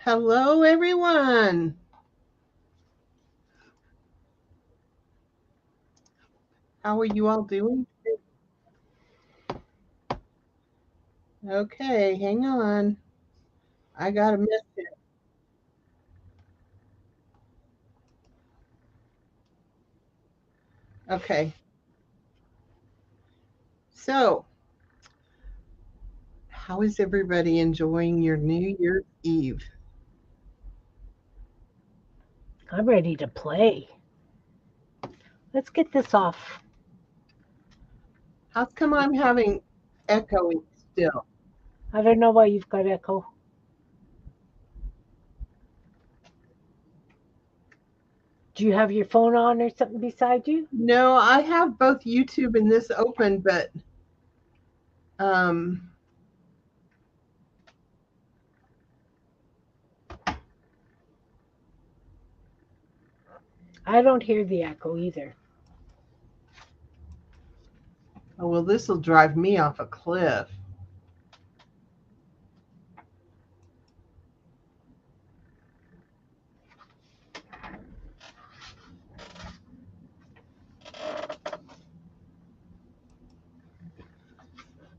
Hello, everyone. How are you all doing? Okay, hang on. I got a message. Okay, so how is everybody enjoying your New Year's Eve? I'm ready to play. Let's get this off. How come I'm having echoing still? I don't know why you've got echo. Do you have your phone on or something beside you? No, I have both YouTube and this open, but um, I don't hear the echo either. oh, well, this will drive me off a cliff.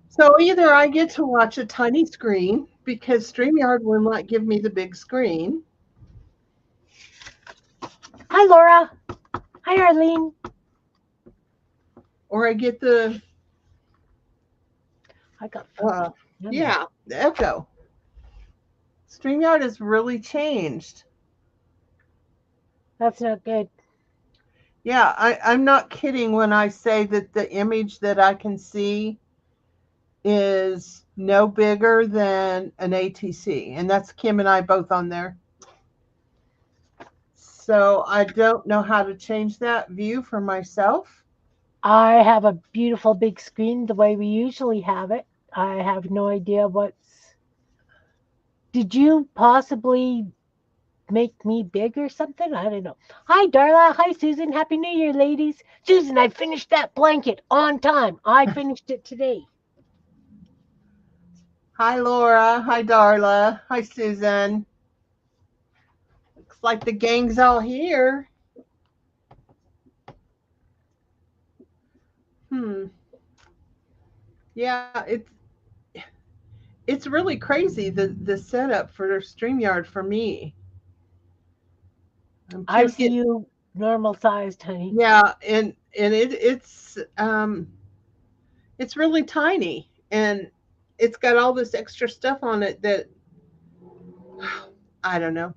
So either I get to watch a tiny screen because StreamYard will not give me the big screen, Hi, Laura. Hi, Arlene. or I get the I got uh, yummy. yeah, the echo. StreamYard has really changed. That's not good. Yeah, I'm not kidding when I say that the image that I can see is no bigger than an ATC, and that's Kim and I both on there. So I don't know how to change that view for myself. I have a beautiful big screen the way we usually have it. I have no idea what's. Did you possibly make me big or something? I don't know. Hi, Darla. Hi, Susan. Happy New Year, ladies. Susan, I finished that blanket on time. I finished it today. Hi, Laura. Hi, Darla. Hi, Susan. Looks like the gang's all here. Hmm. Yeah, it's really crazy the setup for StreamYard for me. I Kim see get you normal sized, honey. yeah, and it's really tiny and it's got all this extra stuff on it that I don't know.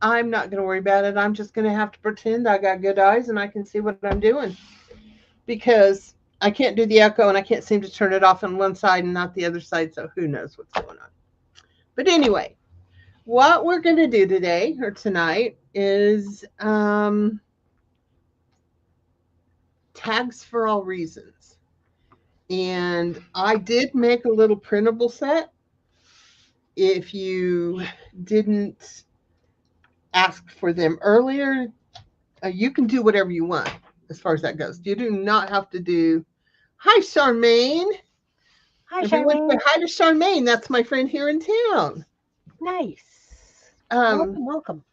I'm not going to worry about it. I'm just going to have to pretend I got good eyes and I can see what I'm doing because I can't do the echo and I can't seem to turn it off on one side and not the other side. So who knows what's going on. But anyway, what we're going to do today or tonight is tags for all reasons. And I did make a little printable set. If you didn't ask for them earlier, you can do whatever you want as far as that goes. You do not have to do. Hi, Charmaine. Hi, Everyone say Charmaine. hi to Charmaine. That's my friend here in town. Nice. Um, Welcome, welcome.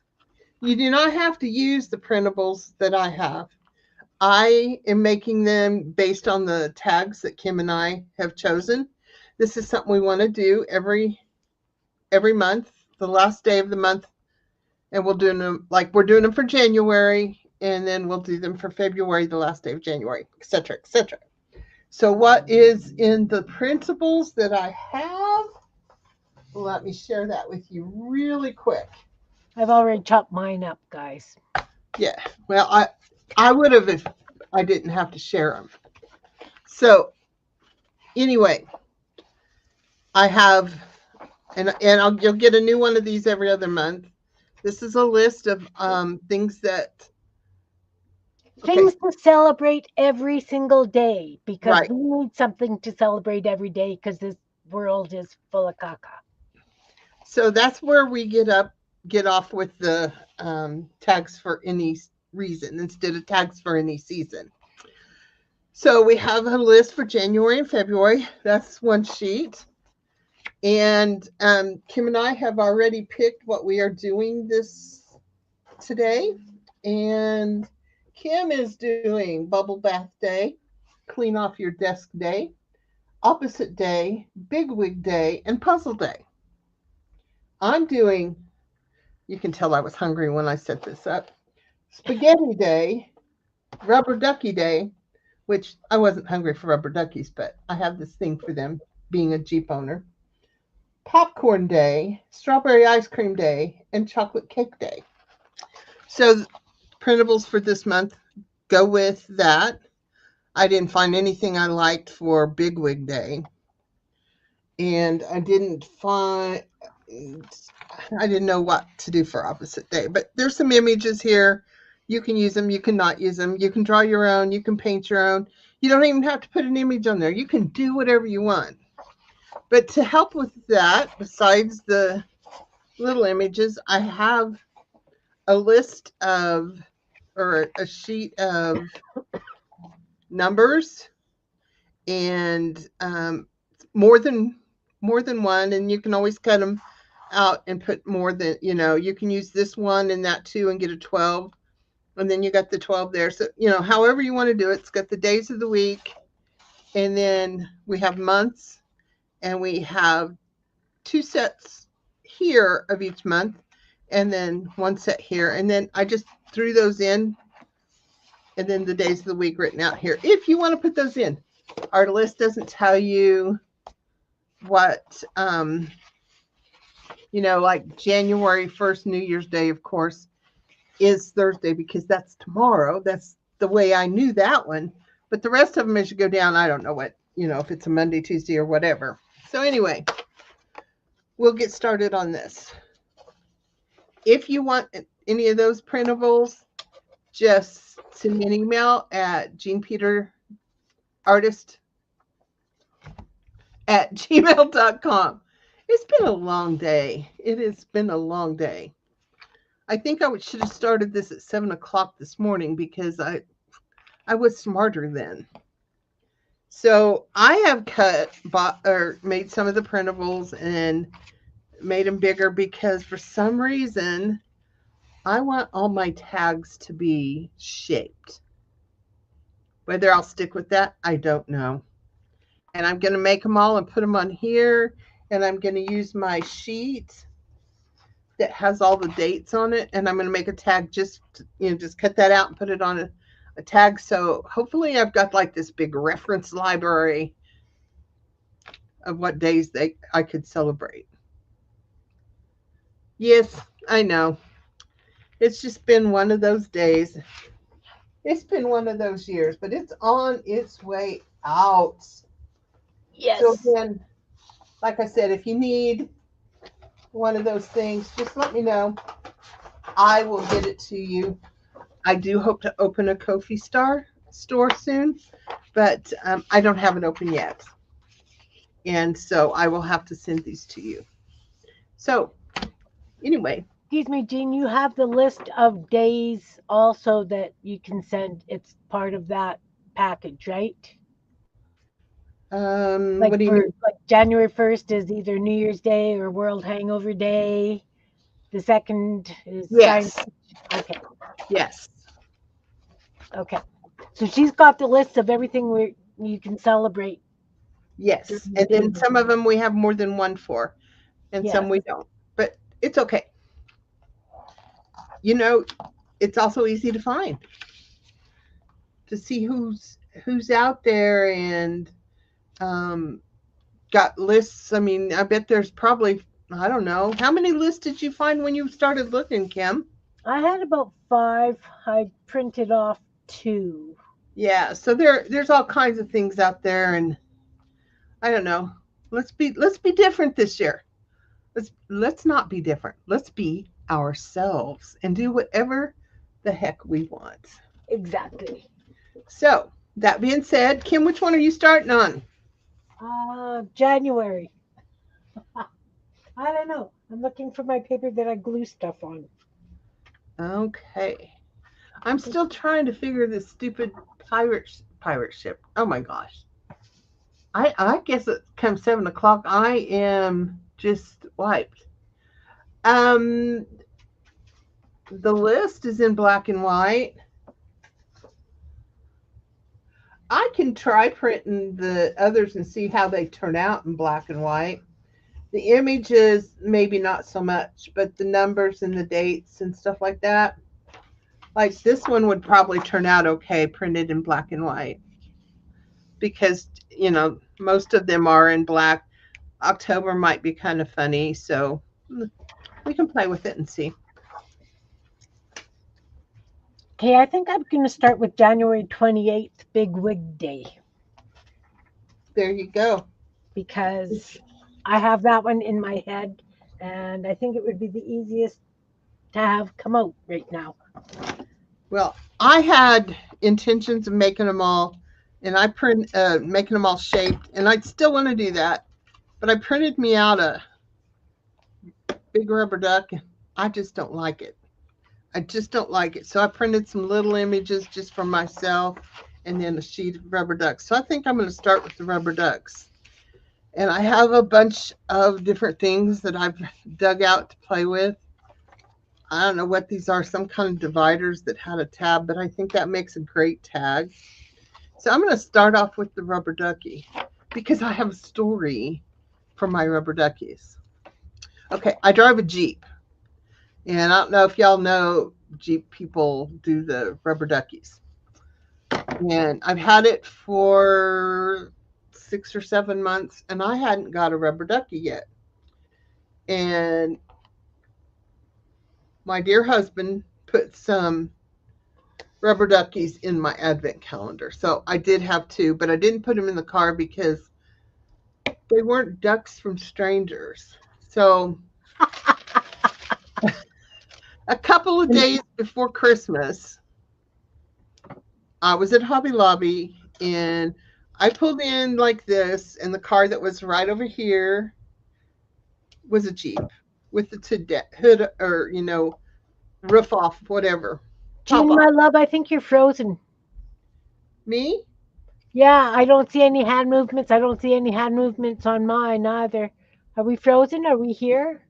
you do not have to use the printables that I have. I am making them based on the tags that Kim and I have chosen. This is something we want to do every month, the last day of the month, and we'll do them like we're doing them for January, and then we'll do them for February, the last day of January, etc., etc. So, what is in the principles that I have? Let me share that with you really quick. I've already chopped mine up, guys. Yeah, well, I would have if I didn't have to share them. So, anyway, I have, you'll get a new one of these every other month. This is a list of things that. Okay, Things to celebrate every single day because right. we need something to celebrate every day because this world is full of caca. So that's where we get off with the tags for any reason instead of tags for any season. So we have a list for January and February. That's one sheet. And Kim and I have already picked what we are doing this today. And Kim is doing bubble bath day, clean off your desk day, opposite day, bigwig day, and puzzle day. I'm doing, you can tell I was hungry when I set this up, spaghetti day, rubber ducky day, which I wasn't hungry for rubber duckies, but I have this thing for them being a Jeep owner. Popcorn day, strawberry ice cream day, and chocolate cake day. So printables for this month go with that. I didn't find anything I liked for Bigwig Day. And I didn't know what to do for opposite day. But there's some images here. You can use them, you can not use them. You can draw your own, you can paint your own. You don't even have to put an image on there. You can do whatever you want. But to help with that, besides the little images, I have a list of, or a sheet of numbers, and more than one, and you can always cut them out and put more than, you can use this one and that two and get a 12, and then you got the 12 there. So however you want to do it. It's got the days of the week, and then we have months, and we have 2 sets here of each month, and then 1 set here, and then I just threw those in, and then the days of the week written out here if you want to put those in. Our list doesn't tell you what, like January 1st, New Year's Day, of course, is Thursday because that's tomorrow. That's the way I knew that one. But the rest of them, as you go down, I don't know what, if it's a Monday, Tuesday, or whatever. So anyway, we'll get started on this. If you want any of those printables, just send me an email at jeanpeterartist@gmail.com. It's been a long day. It has been a long day. I think I should have started this at 7 o'clock this morning because I was smarter then. So I have made some of the printables and made them bigger because for some reason I want all my tags to be shaped. Whether I'll stick with that, I don't know. And I'm going to make them all and put them on here. And I'm going to use my sheet that has all the dates on it. And I'm going to make a tag, just cut that out and put it on a tag. So hopefully I've got like this big reference library of what days I could celebrate. Yes, I know. It's just been one of those days. It's been one of those years, but it's on its way out. Yes. So again, like I said, if you need one of those things, just let me know. I will get it to you. I do hope to open a Ko-fi store soon, but I don't have it open yet. And so I will have to send these to you. So anyway. Excuse me, Jean, you have the list of days also that you can send. It's part of that package, right? What do you mean? Like January 1st is either New Year's Day or World Hangover Day. The 2nd is yes. Okay. Yes. Okay. So she's got the list of everything you can celebrate. Yes. And then some of them we have more than one for, and some we don't. But it's okay. It's also easy to find, to see who's out there, and got lists. I mean, I bet there's probably, I don't know, how many lists did you find when you started looking, Kim? I had about 5. I printed off 2. Yeah, so there's all kinds of things out there, and I don't know. Let's be different this year. Let's not be different. Let's be ourselves and do whatever the heck we want. Exactly. So that being said, Kim, which one are you starting on? January. I don't know. I'm looking for my paper that I glue stuff on. Okay. I'm still trying to figure this stupid pirate ship. Oh my gosh. I guess it comes 7 o'clock. I am just wiped. Um, the list is in black and white. I can try printing the others and see how they turn out in black and white. The images, maybe not so much, but the numbers and the dates and stuff like that. Like this one would probably turn out okay printed in black and white because, most of them are in black. October might be kind of funny, so we can play with it and see. Okay, I think I'm going to start with January 28th, Big Wig Day, There you go. because I have that one in my head, and I think it would be the easiest to have come out right now. Well, I had intentions of making them all, and I print making them all shaped, and I'd still want to do that, but I printed me out a big rubber duck. I just don't like it. I just don't like it. So I printed some little images just for myself, and then a sheet of rubber ducks. So I think I'm going to start with the rubber ducks. And I have a bunch of different things that I've dug out to play with. I don't know what these are, some kind of dividers that had a tab, but I think that makes a great tag. So I'm going to start off with the rubber ducky because I have a story for my rubber duckies. Okay, I drive a Jeep. And I don't know if y'all know Jeep people do the rubber duckies. And I've had it for 6 or 7 months, and I hadn't got a rubber ducky yet. And my dear husband put some rubber duckies in my advent calendar. So I did have two, but I didn't put them in the car because they weren't ducks from strangers. So a couple of days before Christmas, I was at Hobby Lobby and I pulled in like this, and the car that was right over here was a Jeep with the hood or, roof off, whatever. Jean, my love, I think you're frozen. Me? Yeah, I don't see any hand movements. I don't see any hand movements on mine either. Are we frozen? Are we here?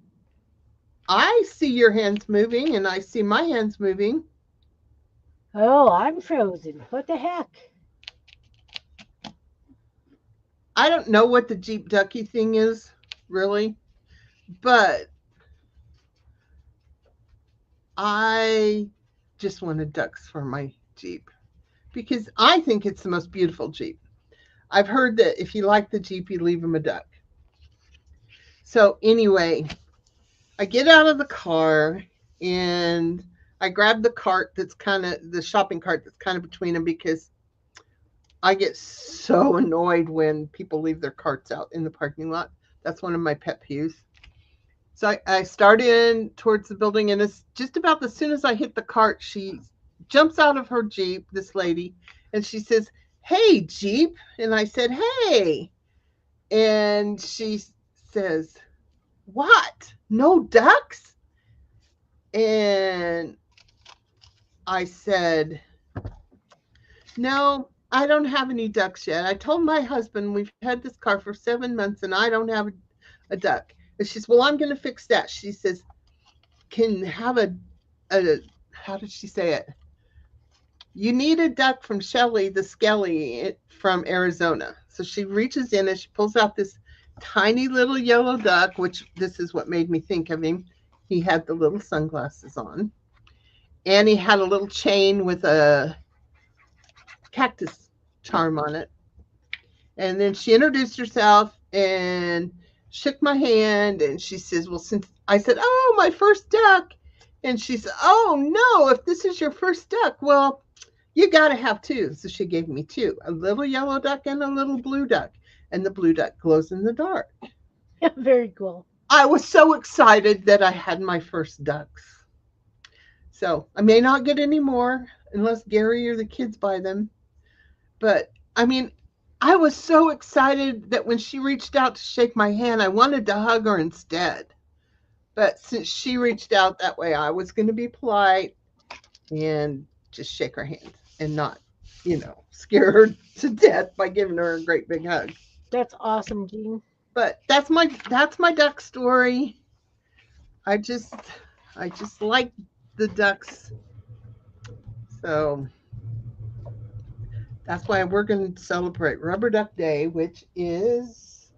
I see your hands moving and I see my hands moving. Oh, I'm frozen. What the heck? I don't know what the Jeep Ducky thing is, really, but I just wanted ducks for my Jeep because I think it's the most beautiful Jeep. I've heard that if you like the Jeep, you leave them a duck. So anyway, I get out of the car and I grab the cart that's kind of the shopping cart that's kind of between them because I get so annoyed when people leave their carts out in the parking lot. That's one of my pet peeves. So I start in towards the building, and it's just about as soon as I hit the cart, she jumps out of her Jeep, this lady, and she says, "Hey, Jeep." And I said, "Hey." And she says, "What? No ducks?" And I said, "No, I don't have any ducks yet. I told my husband we've had this car for 7 months and I don't have a duck." And she says, "Well, I'm going to fix that." She says, "Can have a, how did she say it? You need a duck from Shelly the Skelly from Arizona." So she reaches in and she pulls out this tiny little yellow duck, which this is what made me think of him. He had the little sunglasses on. And he had a little chain with a cactus charm on it. And then she introduced herself and shook my hand. And she says, "Well, since," I said, "Oh, my first duck." And she said, "Oh, no, if this is your first duck, well, you got to have two." So she gave me two, a little yellow duck and a little blue duck. And the blue duck glows in the dark. Very cool. I was so excited that I had my first ducks. So I may not get any more unless Gary or the kids buy them. But I mean, I was so excited that when she reached out to shake my hand, I wanted to hug her instead. But since she reached out that way, I was going to be polite and just shake her hand and not, scare her to death by giving her a great big hug. That's awesome, Jean. But that's my duck story. I just like the ducks. So that's why we're going to celebrate Rubber Duck Day, which is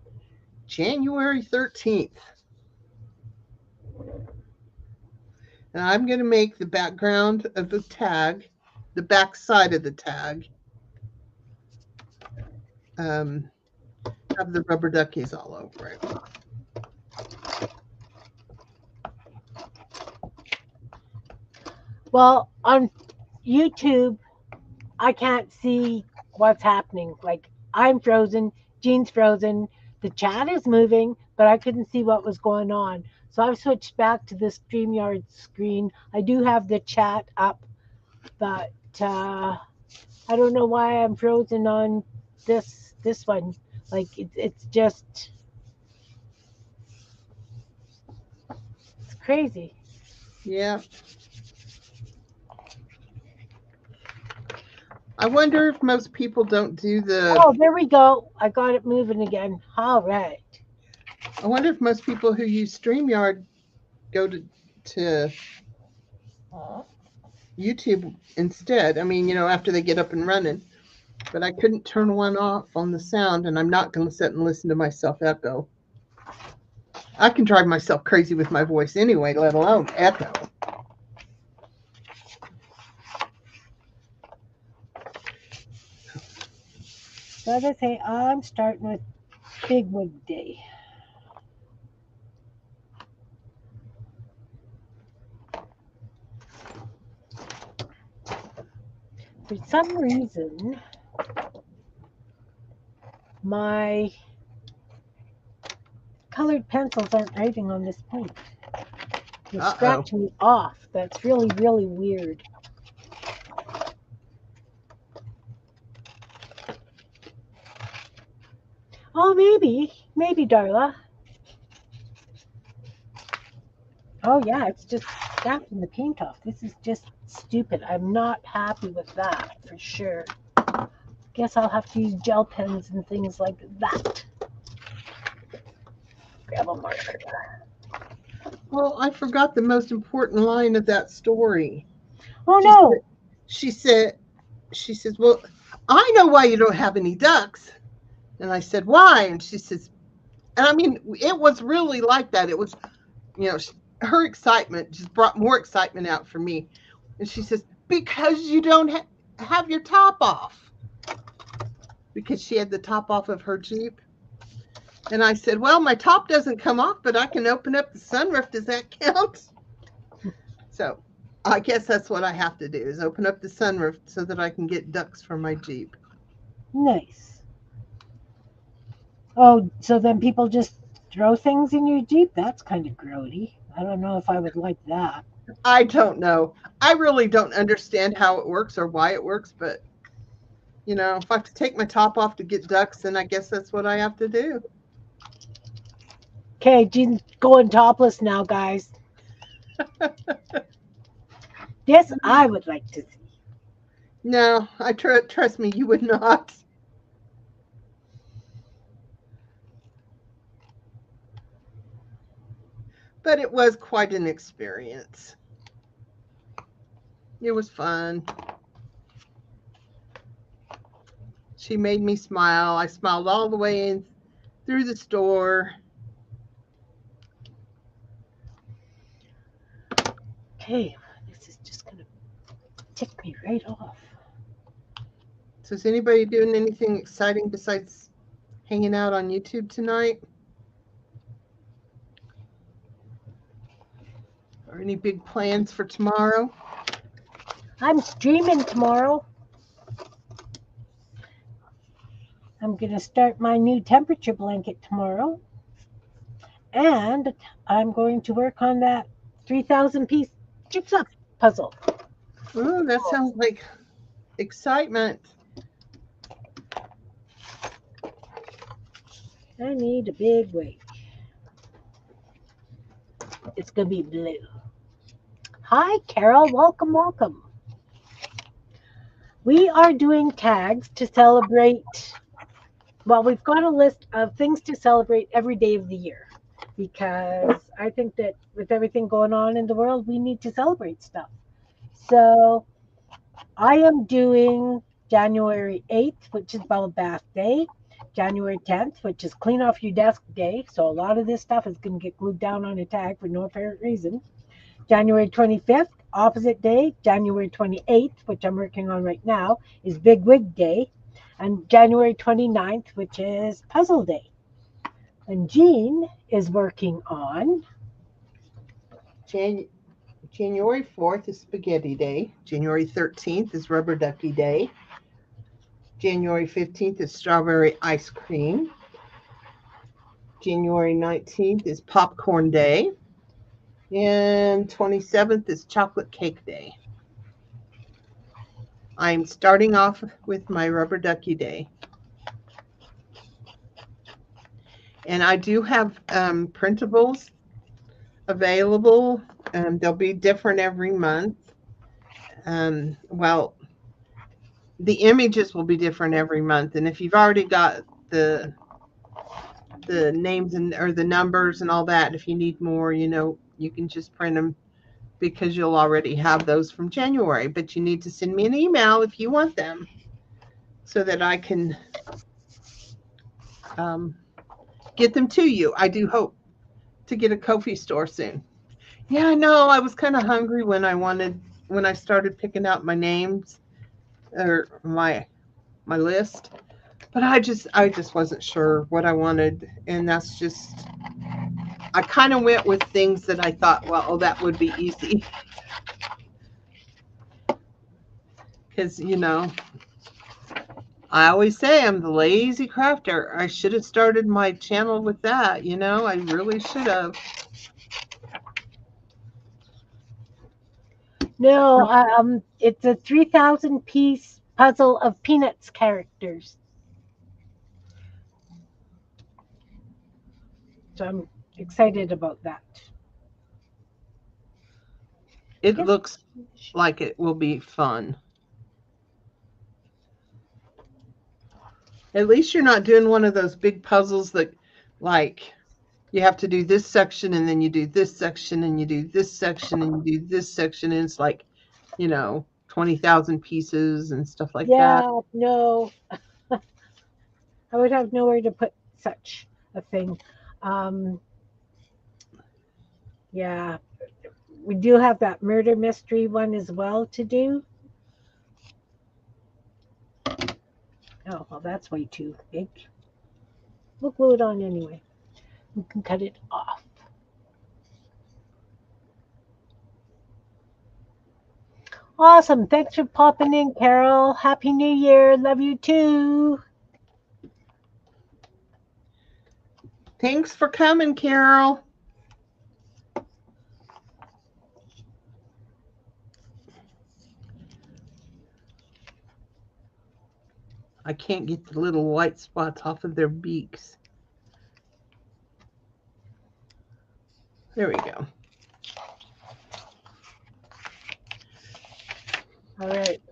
January 13th. And I'm going to make the background of the tag, the back side of the tag, have the rubber duckies all over it. Well, on YouTube, I can't see what's happening. Like, I'm frozen, Jean's frozen, the chat is moving, but I couldn't see what was going on. So I've switched back to the StreamYard screen. I do have the chat up, but I don't know why I'm frozen on this one. Like, it's just, it's crazy. Yeah. I wonder if most people don't do the. Oh, there we go. I got it moving again. All right. I wonder if most people who use StreamYard go to YouTube instead. I mean, after they get up and running. But I couldn't turn one off on the sound, and I'm not going to sit and listen to myself echo. I can drive myself crazy with my voice anyway, let alone echo. So as I say, I'm starting with Big Wig Day. For some reason, my colored pencils aren't writing on this paint. It's scratching me off. That's really, really weird. Oh, maybe, Darla. Oh, yeah, it's just scratching the paint off. This is just stupid. I'm not happy with that, for sure. Guess I'll have to use gel pens and things like that. Grab a marker. Well, I forgot the most important line of that story. Oh, no. She says, well, I know why you don't have any ducks. And I said, why? And she says, and I mean, it was really like that. It was, her excitement just brought more excitement out for me. And she says, because you don't have your top off. Because she had the top off of her Jeep. And I said, well, my top doesn't come off, but I can open up the sunroof. Does that count? So I guess that's what I have to do, is open up the sunroof so that I can get ducks for my Jeep. Nice. Oh, so then people just throw things in your Jeep? That's kind of grody. I don't know if I would like that. I don't know. I really don't understand how it works or why it works, but, if I have to take my top off to get ducks, then I guess that's what I have to do. Okay, Jean's going topless now, guys. This I would like to see. No, trust me, you would not. But it was quite an experience. It was fun. She made me smile. I smiled all the way in through the store. Okay, this is just going to tick me right off. So is anybody doing anything exciting besides hanging out on YouTube tonight? Or any big plans for tomorrow? I'm streaming tomorrow. I'm going to start my new temperature blanket tomorrow. And I'm going to work on that 3,000-piece jigsaw puzzle. Oh, that sounds like excitement. I need a big wig. It's going to be blue. Hi, Carol. Welcome, welcome. We are doing tags to celebrate Well, we've got a list of things to celebrate every day of the year because I think that with everything going on in the world, we need to celebrate stuff. So I am doing January 8th, which is Bubble Bath Day, January 10th, which is Clean Off Your Desk Day. So a lot of this stuff is going to get glued down on a tag for no apparent reason. January 25th, Opposite Day. January 28th, which I'm working on right now, is Big Wig Day. And January 29th, which is Puzzle Day. And Jean is working on January 4th is Spaghetti Day. January 13th is Rubber Ducky Day. January 15th is Strawberry Ice Cream. January 19th is Popcorn Day. And 27th is Chocolate Cake Day. I'm starting off with my Rubber Ducky Day. And I do have printables available. They'll be different every month. Well, the images will be different every month. And if you've already got the names and or the numbers and all that, if you need more, you can just print them because you'll already have those from January. But you need to send me an email if you want them so that I can get them to you. I do hope to get a Ko-fi store soon. Yeah, I know. I was kind of hungry when I started picking out my names or my list, but I just wasn't sure what I wanted, and that's just I kind of went with things that I thought, well, oh, that would be easy, because I always say I'm the lazy crafter. I should have started my channel with that. I really should have. No, it's a 3,000 piece puzzle of Peanuts characters. So I'm excited about that. It looks like it will be fun. At least you're not doing one of those big puzzles that, like, you have to do this section and then you do this section and you do this section and you do this section, and it's like, 20,000 pieces and stuff like that. Yeah, no. I would have nowhere to put such a thing. Yeah, we do have that murder mystery one as well to do. Oh, well, that's way too big. We'll glue it on anyway. We can cut it off. Awesome. Thanks for popping in, Carol. Happy New Year. Love you too. Thanks for coming, Carol. I can't get the little white spots off of their beaks. There we go. All right.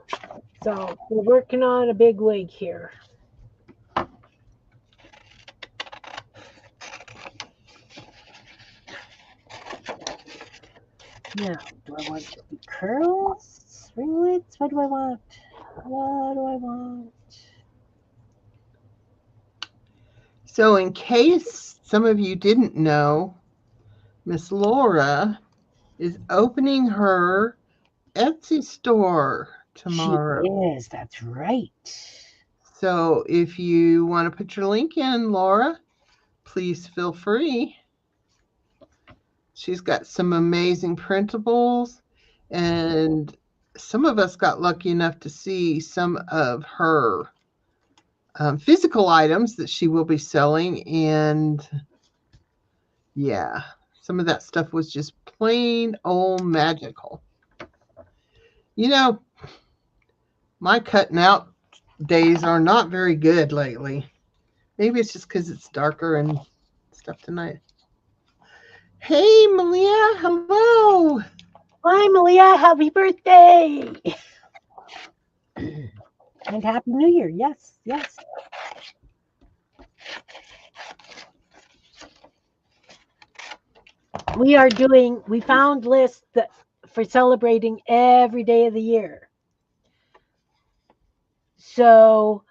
So we're working on a big wig here. Now, do I want it to be curls, ringlets? What do I want? What do I want? So in case some of you didn't know, Miss Laura is opening her Etsy store tomorrow. She is, that's right. So if you want to put your link in, Laura, please feel free. She's got some amazing printables, and some of us got lucky enough to see some of her physical items that she will be selling. And yeah, some of that stuff was just plain old magical. My cutting out days are not very good lately. Maybe it's just because it's darker and stuff tonight. Hey, Malia, hello. Hi, Malia. Happy birthday. And Happy New Year. Yes, yes. we found lists that for celebrating every day of the year. So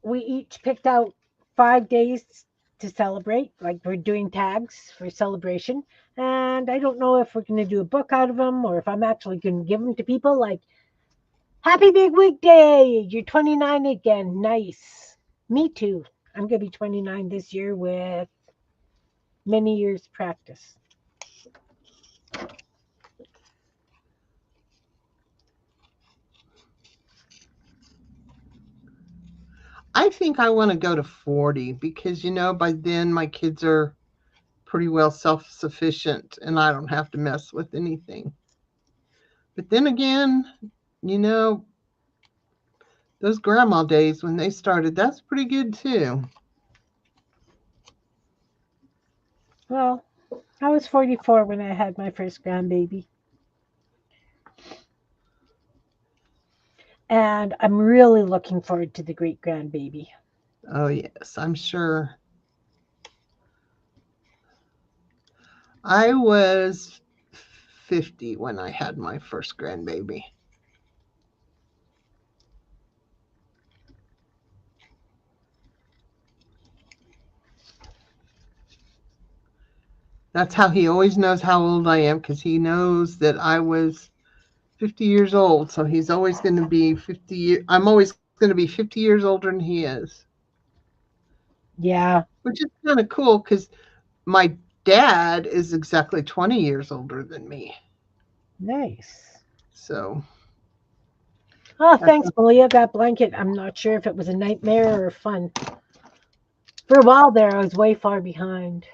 we each picked out 5 days to celebrate. Like we're doing tags for celebration. And I don't know if we're going to do a book out of them or if I'm actually going to give them to people like, Happy Big Wig Day! You're 29 again. Nice. Me too. I'm going to be 29 this year with many years practice. I think I want to go to 40 because, by then my kids are pretty well self-sufficient and I don't have to mess with anything. But then again, those grandma days when they started, that's pretty good too. Well, I was 44 when I had my first grandbaby. And I'm really looking forward to the great grandbaby. Oh, yes, I'm sure. I was 50 when I had my first grandbaby. That's how he always knows how old I am because he knows that I was 50 years old. So he's always going to be 50 years. I'm always going to be 50 years older than he is. Yeah. Which is kind of cool because my dad is exactly 20 years older than me. Nice. So. Oh, thanks, Malia. That blanket, I'm not sure if it was a nightmare or fun. For a while there, I was way far behind.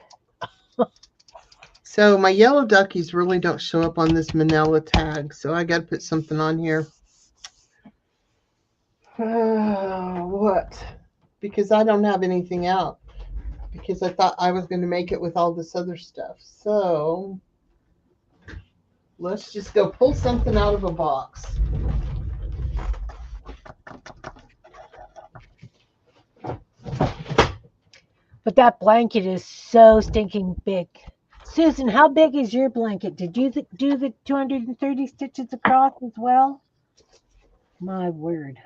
So my yellow duckies really don't show up on this manila tag. So I got to put something on here. What? Because I don't have anything out. Because I thought I was going to make it with all this other stuff. So let's just go pull something out of a box. But that blanket is so stinking big. Susan, how big is your blanket? Did you do the 230 stitches across as well? My word.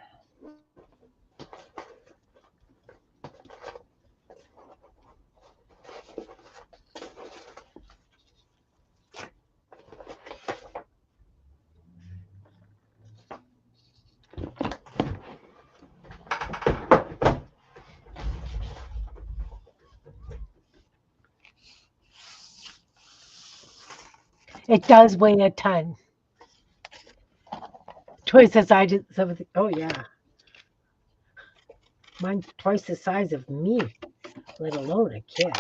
It does weigh a ton. Twice the size of the, oh yeah. Mine's twice the size of me, let alone a kid.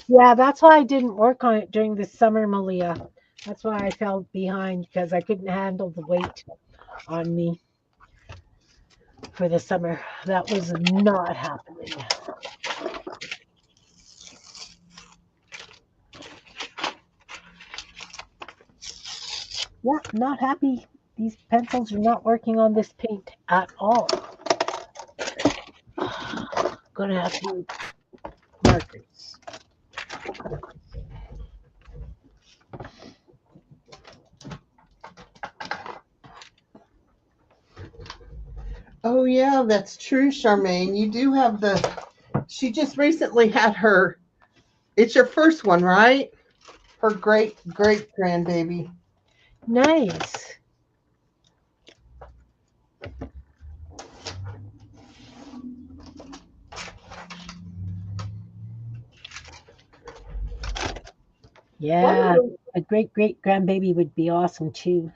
Yeah, that's why I didn't work on it during the summer, Malia. That's why I fell behind because I couldn't handle the weight on me for the summer. That was not happening. Yeah, not happy. These pencils are not working on this paint at all. Gonna have to use markers. Oh, yeah, that's true, Charmaine. You do have she just recently had it's your first one, right? Her great grandbaby. Nice. Yeah, a great grandbaby would be awesome too.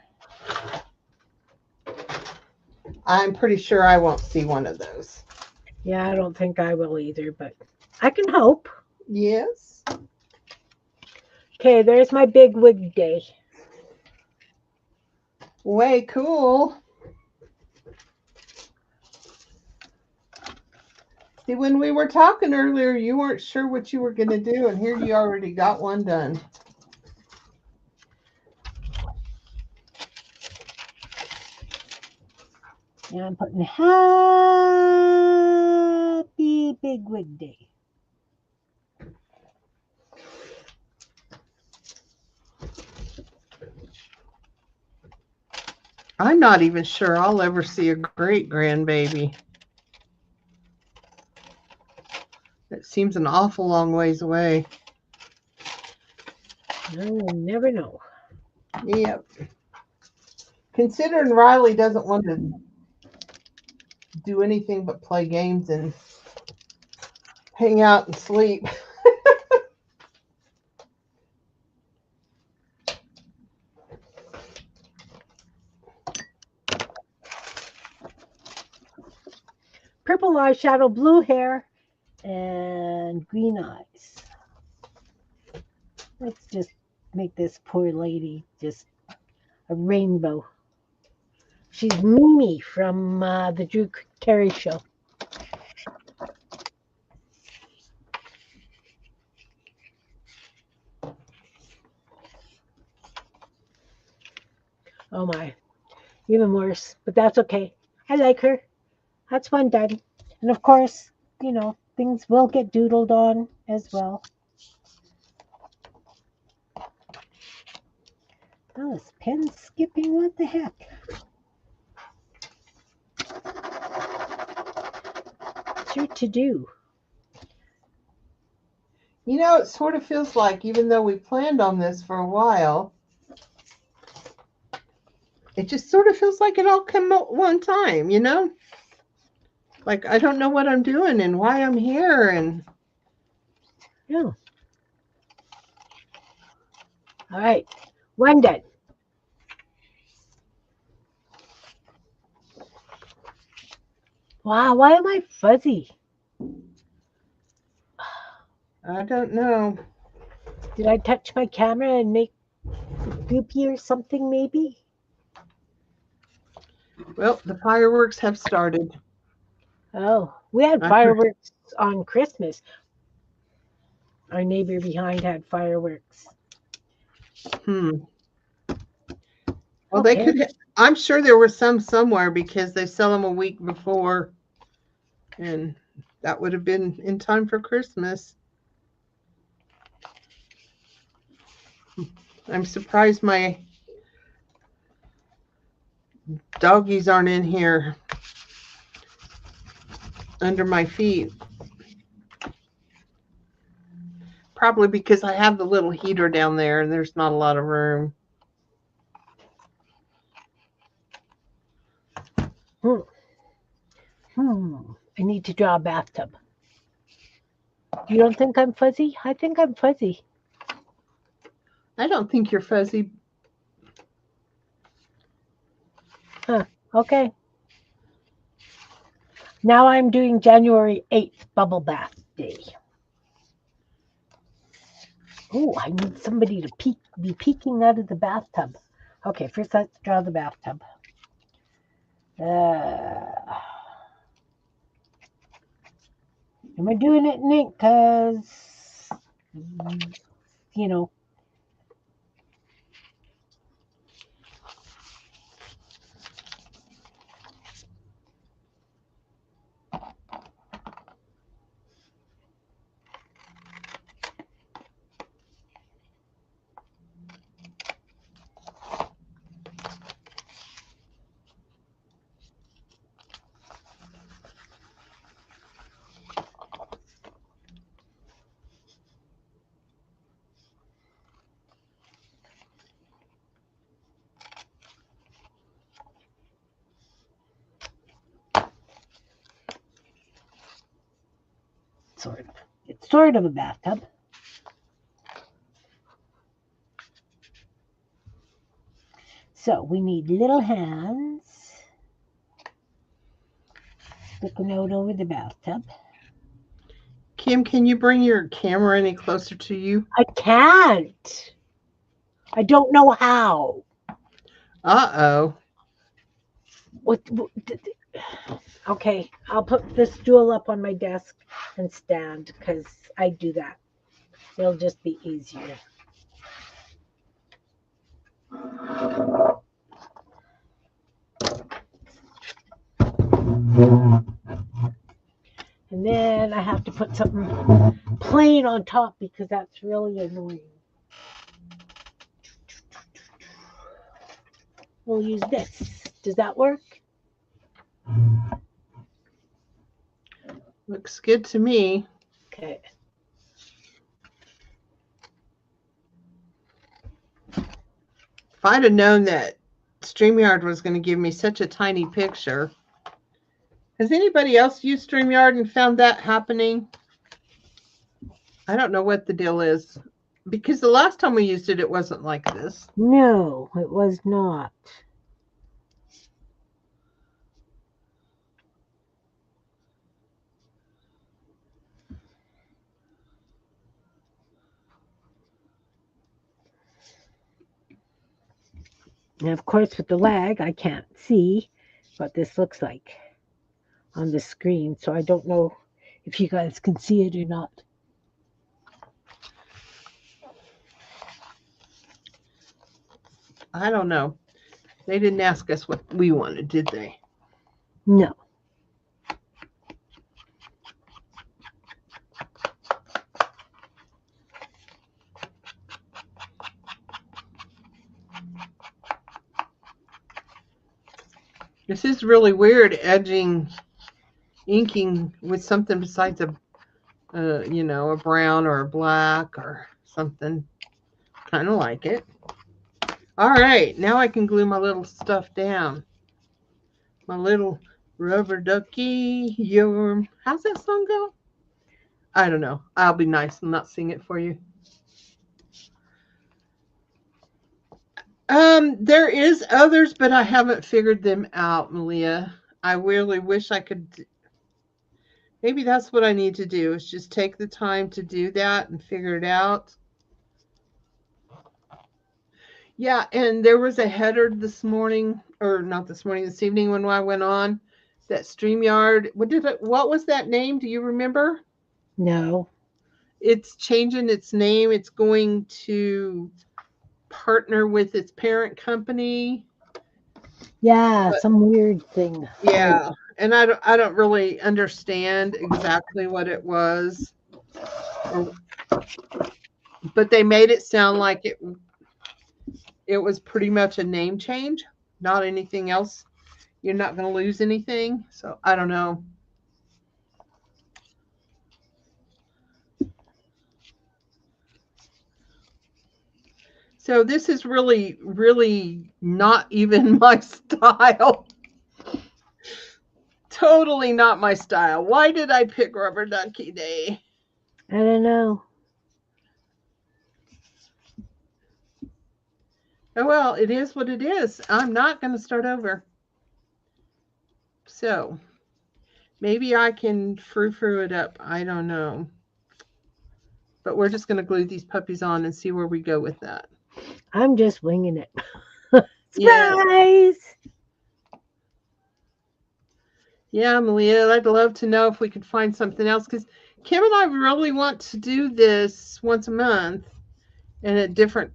I'm pretty sure I won't see one of those. Yeah, I don't think I will either, but I can hope. Yes. Okay, there's my big wig day. Way cool. See, when we were talking earlier, you weren't sure what you were going to do, and here you already got one done. And I'm putting Happy Big Wig Day. I'm not even sure I'll ever see a great grandbaby. It seems an awful long ways away. You never know. Yep. Considering Riley doesn't want to do anything but play games and hang out and sleep. Purple eyeshadow, blue hair, and green eyes. Let's just make this poor lady just a rainbow. She's Mimi from the Drew Carey Show. Oh my, even worse, but that's okay. I like her. That's one done. And of course, things will get doodled on as well. Oh, this pen's skipping. What the heck? Sure to do. It sort of feels like, even though we planned on this for a while, it just sort of feels like it all came at one time, Like, I don't know what I'm doing and why I'm here. And Yeah. All right. One done. Wow, why am I fuzzy? I don't know. Did I touch my camera and make goopy or something maybe? Well, the fireworks have started. Oh, we had I heard- fireworks on Christmas. Our neighbor behind had fireworks. Well, Okay. they could. I'm sure there were some somewhere because they sell them a week before, and that would have been in time for Christmas. I'm surprised my doggies aren't in here under my feet. Probably because I have the little heater down there and there's not a lot of room. I need to draw a bathtub. You don't think I'm fuzzy? I think I'm fuzzy. I don't think you're fuzzy. Okay. Now I'm doing January 8th, Bubble Bath Day. Oh, I need somebody to be peeking out of the bathtub. Okay, first let's draw the bathtub. Am I doing it in ink? Because, sort of. It's sort of a bathtub. So we need little hands sticking out over the bathtub. Kim, can you bring your camera any closer to you? I can't. I don't know how. Uh-oh. Okay, I'll put this stool up on my desk and stand because I do that. It'll just be easier. And then I have to put something plain on top because that's really annoying. We'll use this. Does that work? Looks good to me. Okay. If I'd have known that StreamYard was going to give me such a tiny picture. Has anybody else used StreamYard and found that happening? I don't know what the deal is. Because the last time we used it, it wasn't like this. No, it was not. And of course, with the lag, I can't see what this looks like on the screen, so I don't know if you guys can see it or not. I don't know. They didn't ask us what we wanted, did they? No. This is really weird, inking with something besides a brown or a black or something. Kind of like it. All right, now I can glue my little stuff down. My little rubber ducky, how's that song go? I don't know. I'll be nice and not sing it for you. There is others, but I haven't figured them out, Malia. I really wish I could. Maybe that's what I need to do, is just take the time to do that and figure it out. Yeah, and there was a header this morning, or not this morning, this evening when I went on that StreamYard. What was that name? Do you remember? No. It's changing its name. It's going to partner with its parent company. Yeah, some weird thing. Yeah, and I don't really understand exactly what it was, but they made it sound like it was pretty much a name change, not anything else. You're not going to lose anything. So I don't know. So this is really, really not even my style. Totally not my style. Why did I pick Rubber Ducky Day? I don't know. Oh, well, it is what it is. I'm not going to start over. So maybe I can frou-frou it up. I don't know. But we're just going to glue these puppies on and see where we go with that. I'm just winging it. Yeah. Surprise! Yeah, Malia, I'd love to know if we could find something else, because Kim and I really want to do this once a month and at different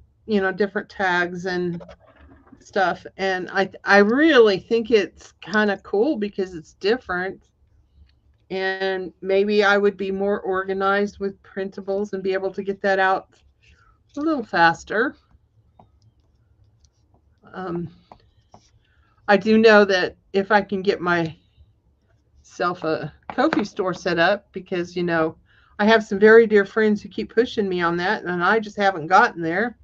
tags and stuff. And I really think it's kind of cool because it's different. And maybe I would be more organized with printables and be able to get that out a little faster. I do know that if I can get myself a Ko-fi store set up, because, I have some very dear friends who keep pushing me on that, and I just haven't gotten there.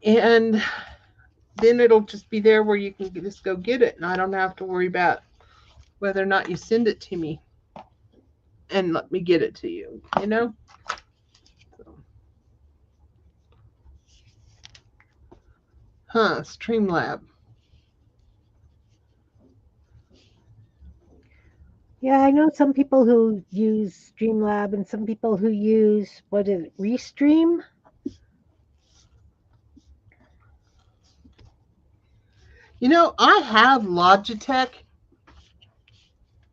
And then it'll just be there where you can just go get it, and I don't have to worry about whether or not you send it to me and let me get it to you, Streamlab. Yeah, I know some people who use Streamlab and some people who use, what is it, Restream? I have Logitech,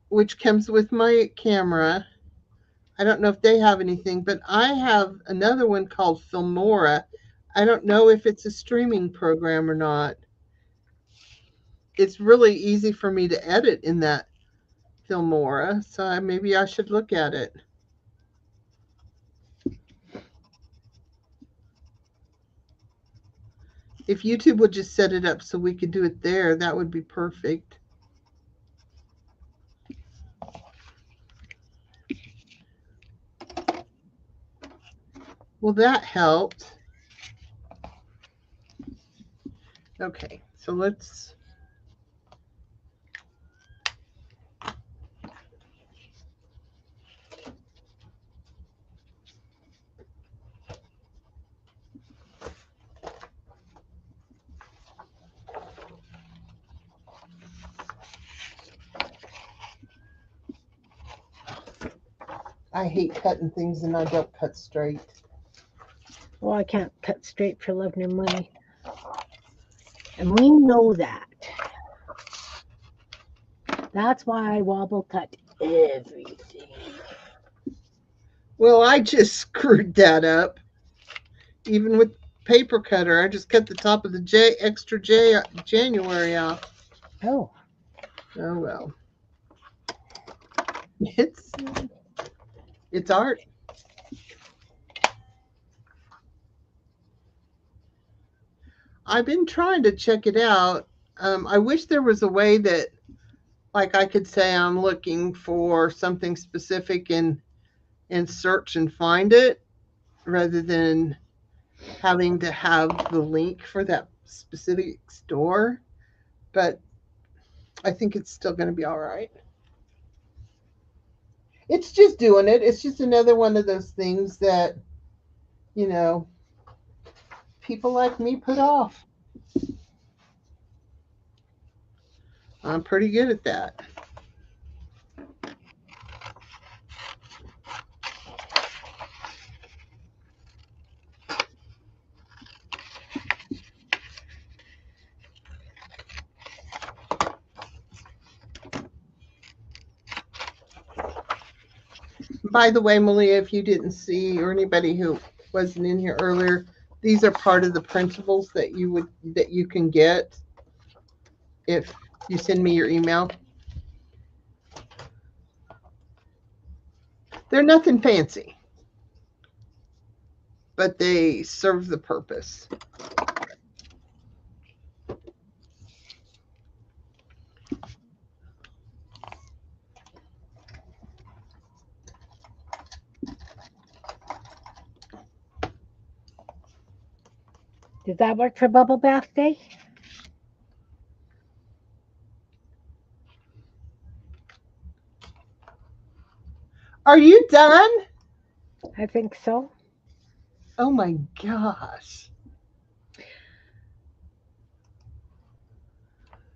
which comes with my camera. I don't know if they have anything, but I have another one called Filmora. I don't know if it's a streaming program or not. It's really easy for me to edit in that Filmora, so maybe I should look at it. If YouTube would just set it up so we could do it there, that would be perfect. Well, that helped. Okay, so let's... I hate cutting things and I don't cut straight. Well, I can't cut straight for love nor money. And we know that. That's why I wobble cut everything. Well, I just screwed that up. Even with paper cutter, I just cut the top of the extra January off. Oh. Oh well. It's art. I've been trying to check it out. I wish there was a way that, like, I could say I'm looking for something specific and search and find it, rather than having to have the link for that specific store. But I think it's still going to be all right. It's just doing it. It's just another one of those things that, you know, people like me put off. I'm pretty good at that. By the way, Malia, if you didn't see, or anybody who wasn't in here earlier, these are part of the printables that you can get if you send me your email. They're nothing fancy, but they serve the purpose. Did that work for Bubble Bath Day? Are you done? I think so. Oh my gosh.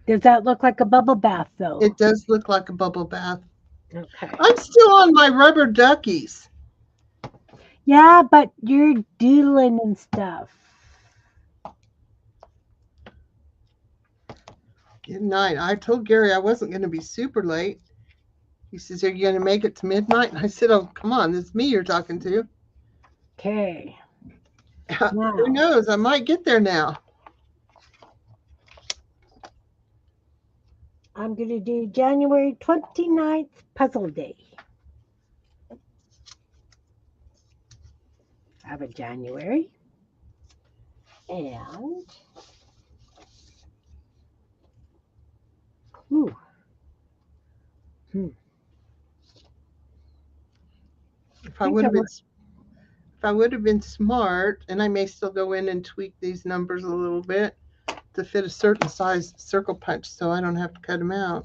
Does that look like a bubble bath, though? It does look like a bubble bath. Okay. I'm still on my rubber duckies. Yeah, but you're doodling and stuff. Good night. I told Gary I wasn't going to be super late. He says, "Are you going to make it to midnight?" And I said, "Oh, come on. It's me you're talking to." Okay. Who knows? I might get there now. I'm going to do January 29th, Puzzle Day. I have a January. And... Ooh. If I would have been smart, and I may still go in and tweak these numbers a little bit to fit a certain size circle punch so I don't have to cut them out.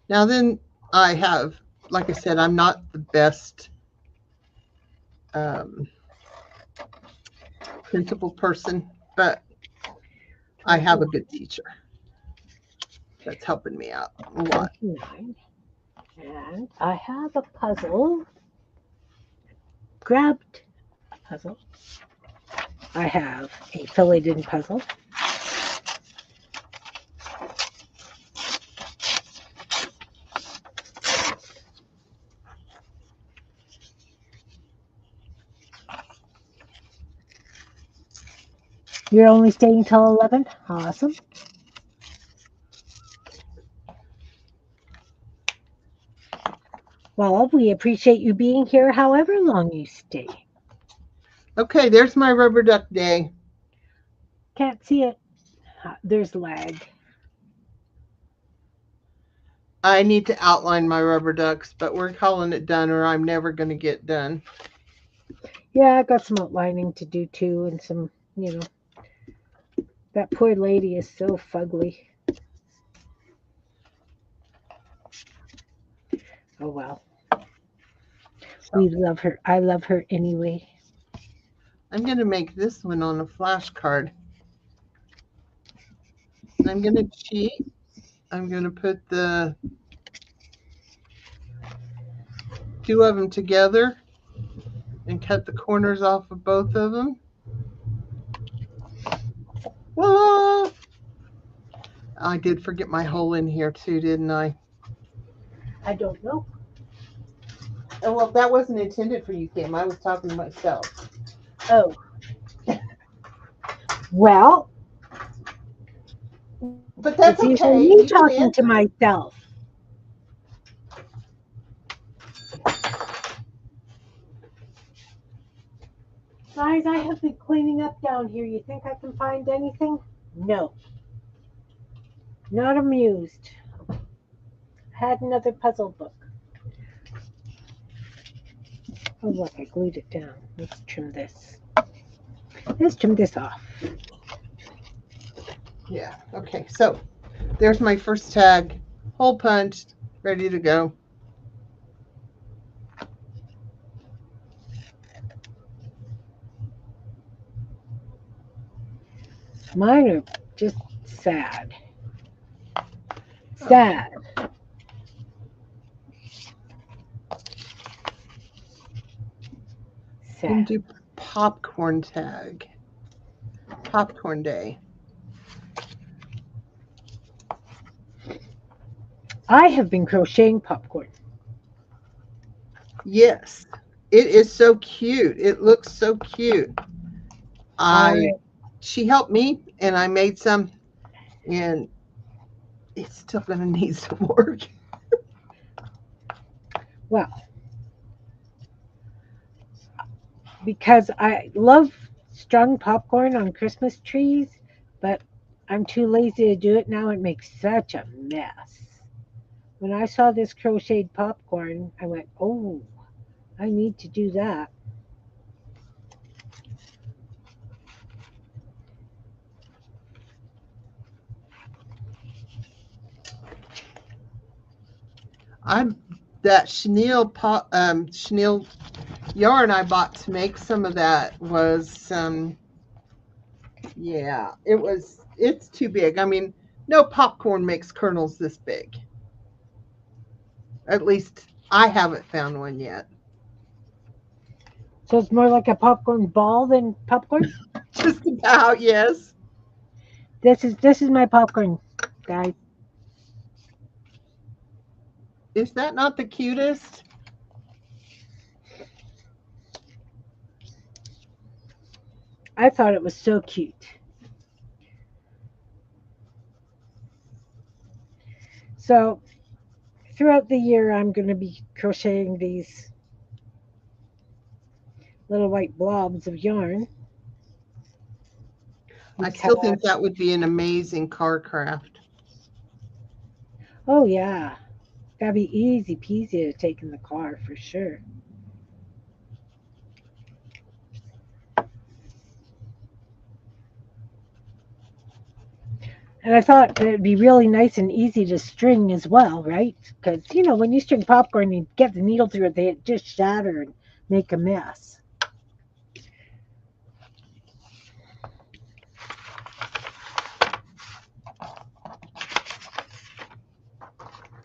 Now then, I have, like I said, I'm not the best printable person, but I have a good teacher that's helping me out a lot. And I have a puzzle. Grabbed a puzzle. I have a filleted puzzle. You're only staying till 11? Awesome. Well, we appreciate you being here however long you stay. Okay, there's my rubber duck day. Can't see it. There's lag. I need to outline my rubber ducks, but we're calling it done or I'm never going to get done. Yeah, I got some outlining to do too, and some, you know, that poor lady is so fugly. Oh well. So We love her. I love her anyway. I'm going to make this one on a flashcard. And I'm going to cheat. I'm going to put the two of them together and cut the corners off of both of them. Whoa! I did forget my hole in here too, didn't I? I don't know. Oh, well, that wasn't intended for you, Kim. I was talking to myself. Oh. Well, But that's it's usually okay. me You can talking to answer. myself. Guys, I have been cleaning up down here. You think I can find anything? No. Not amused. Had another puzzle book. Oh, look, I glued it down. Let's trim this. Let's trim this off. Yeah. Okay. So there's my first tag, hole punched, ready to go. Mine are just sad. Sad. Gonna Sad. do popcorn tag. Popcorn day. I have been crocheting popcorn. Yes. It is so cute. It looks so cute. I She helped me and I made some and it's still gonna need some work. well, because I love strung popcorn on Christmas trees, but I'm too lazy to do it now. It makes such a mess. When I saw this crocheted popcorn, I went, "Oh, I need to do that." I'm that chenille yarn I bought to make some of that was yeah, it's too big. I mean, no popcorn makes kernels this big. At least I haven't found one yet. So it's more like a popcorn ball than popcorn. Just about, yes. This is my popcorn, guys. Is that not the cutest? I thought it was so cute. So throughout the year, I'm going to be crocheting these little white blobs of yarn I because, still think that would be an amazing car craft. oh yeah, gotta be easy peasy to take in the car for sure. And I thought that it'd be really nice and easy to string as well, right? Because when you string popcorn, you get the needle through it, they just shatter and make a mess.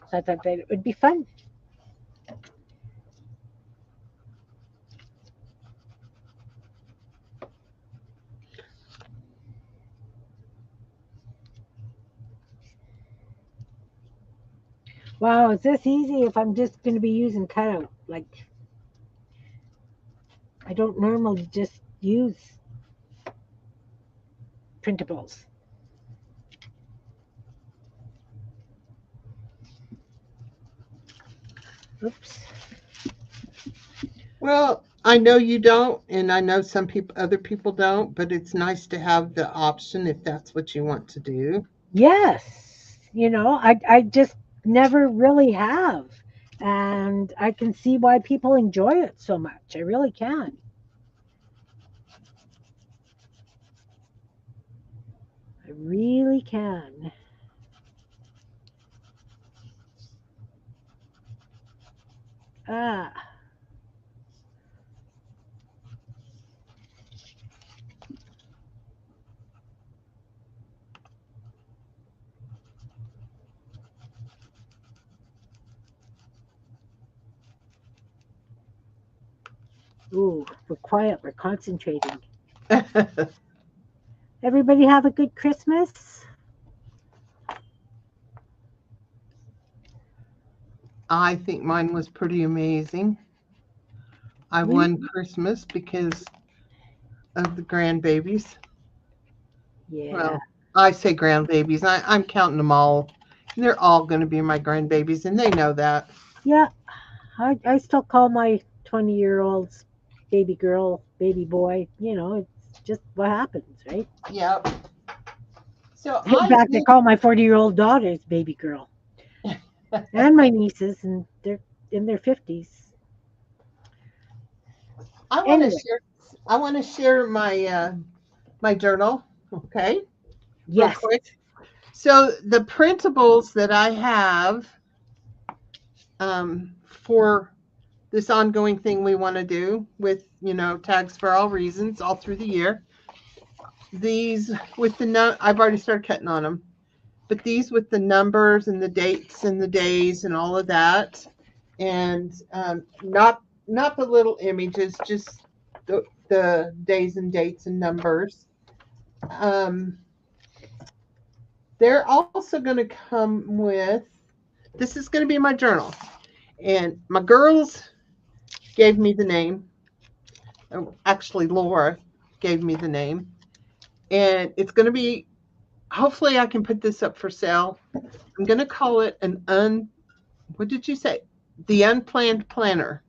So I thought that it would be fun. Wow, is this easy if I'm just going to be using cutout? Like, I don't normally just use printables. Oops. Well, I know you don't, and I know some people, other people don't, but it's nice to have the option if that's what you want to do. Yes, I just never really have. And I can see why people enjoy it so much. I really can. I really can. Ah, ooh, we're quiet. We're concentrating. Everybody have a good Christmas? I think mine was pretty amazing. I We, won Christmas because of the grandbabies. yeah, Well, I say grandbabies. I'm counting them all. They're all going to be my grandbabies, and they know that. yeah. I still call my 20-year-olds baby girl, baby boy. It's just what happens, right? Yep. So In I fact, I think call my 40-year-old daughters baby girl, and my nieces, and they're in their 50s. I want to Anyway, share. I want to share my journal. Okay, real yes. quick. So the principles that I have for this ongoing thing we want to do with tags for all reasons all through the year. These with the I've already started cutting on them, but these with the numbers and the dates and the days and all of that, and not the little images, just the days and dates and numbers. Um, they're also going to come with. This is going to be my journal, and my girls gave me the name. Actually, Laura gave me the name, and it's going to be. Hopefully, I can put this up for sale. I'm going to call it an what did you say? The unplanned planner.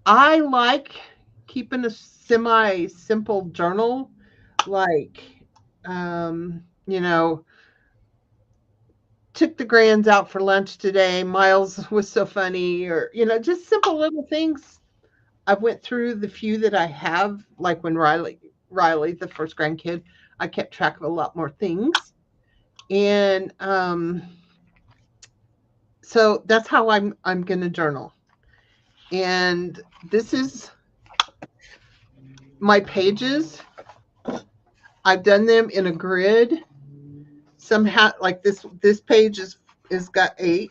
I like keeping a semi simple journal, like, um, you know, took the grands out for lunch today. Miles was so funny, or, just simple little things. I went through the few that I have, like when Riley, the first grandkid, I kept track of a lot more things. And so that's how I'm going to journal. And this is my pages. I've done them in a grid. Somehow, like this page is got 8,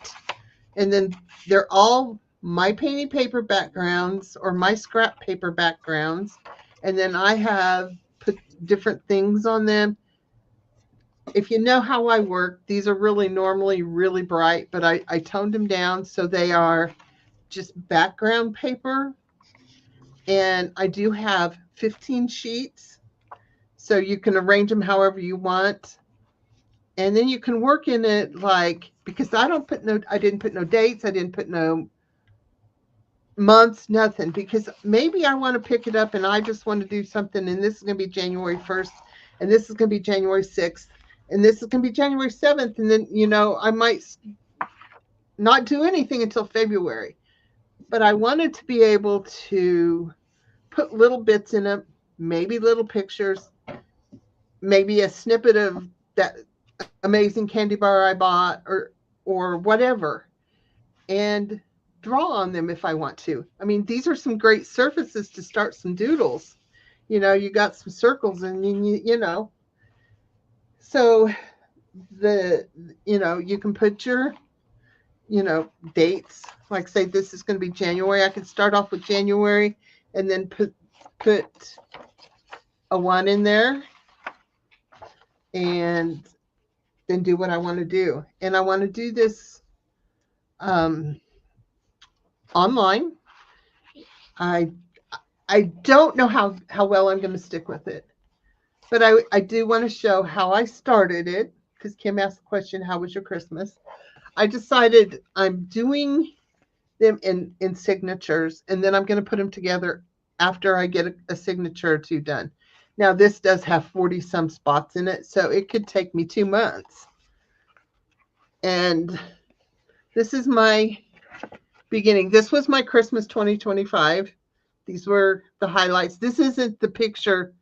and then they're all my painted paper backgrounds or my scrap paper backgrounds, and then I have put different things on them. If you know how I work, these are really normally really bright, but I toned them down so they are just background paper. And I do have 15 sheets, so you can arrange them however you want. And then you can work in it, like, because I didn't put no dates, I didn't put no months, nothing, because maybe I want to pick it up and I just want to do something, and this is going to be January 1st, and this is going to be January 6th, and this is going to be January 7th, and then I might not do anything until February. But I wanted to be able to put little bits in it, maybe little pictures, maybe a snippet of that amazing candy bar I bought, or whatever, and draw on them if I want to. I mean, these are some great surfaces to start some doodles. You got some circles, and so the you can put your dates, like say this is going to be January. I could start off with January and then put a 1 in there, and then do what I want to do. And I want to do this um, online. I I don't know how well I'm going to stick with it, but I do want to show how I started it, because Kim asked the question, "How was your Christmas?" I decided I'm doing them in signatures, and then I'm going to put them together after I get a signature or two done. Now, this does have 40 some spots in it, so it could take me 2 months. And this is my beginning. This was my Christmas 2025. These were the highlights. This isn't the picture.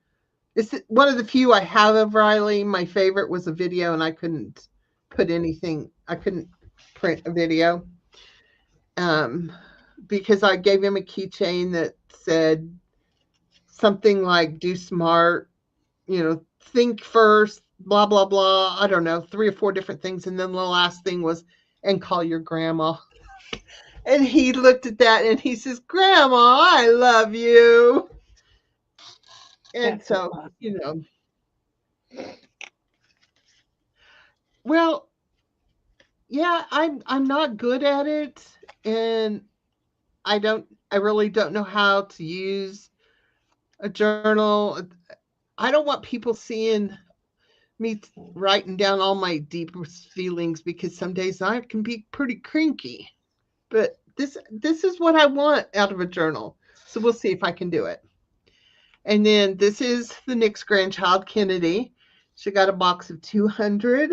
It's one of the few I have of Riley. My favorite was a video, and I couldn't put anything. I couldn't print a video because I gave him a keychain that said something like "Do smart," think first, blah blah blah. I don't know, 3 or 4 different things, and then the last thing was, and call your grandma. And he looked at that and he says, "Grandma, I love you." And That's so, awesome. Well, yeah, I'm not good at it, and I really don't know how to use a journal. I don't want people seeing me writing down all my deepest feelings, because some days I can be pretty cranky. But this is what I want out of a journal. So we'll see if I can do it. And then this is the next grandchild, Kennedy. She got a box of 200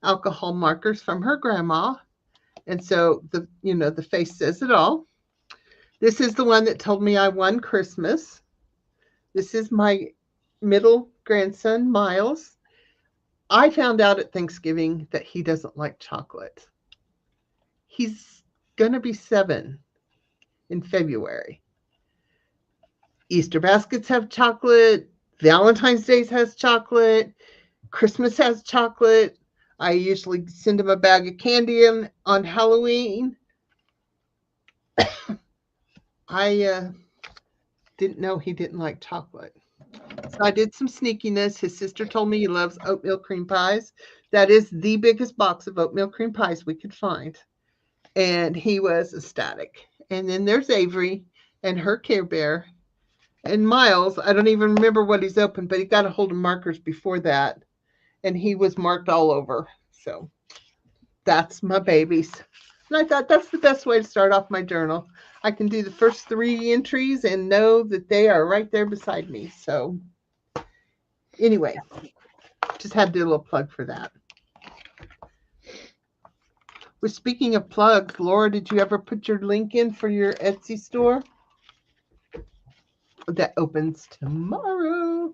alcohol markers from her grandma. And so the face says it all. This is the one that told me I won Christmas. This is my middle grandson, Miles. I found out at Thanksgiving that he doesn't like chocolate. He's going to be 7 in February. Easter baskets have chocolate. Valentine's Day has chocolate. Christmas has chocolate. I usually send him a bag of candy on Halloween. I didn't know he didn't like chocolate. So I did some sneakiness. His sister told me he loves oatmeal cream pies. That is the biggest box of oatmeal cream pies we could find. And he was ecstatic. And then there's Avery and her Care Bear. And Miles, I don't even remember what he's opened, but he got a hold of markers before that. And he was marked all over. So that's my babies. And I thought that's the best way to start off my journal. I can do the first 3 entries and know that they are right there beside me. So anyway, just had to do a little plug for that. Well, speaking of plugs, Laura, did you ever put your link in for your Etsy store? That opens tomorrow.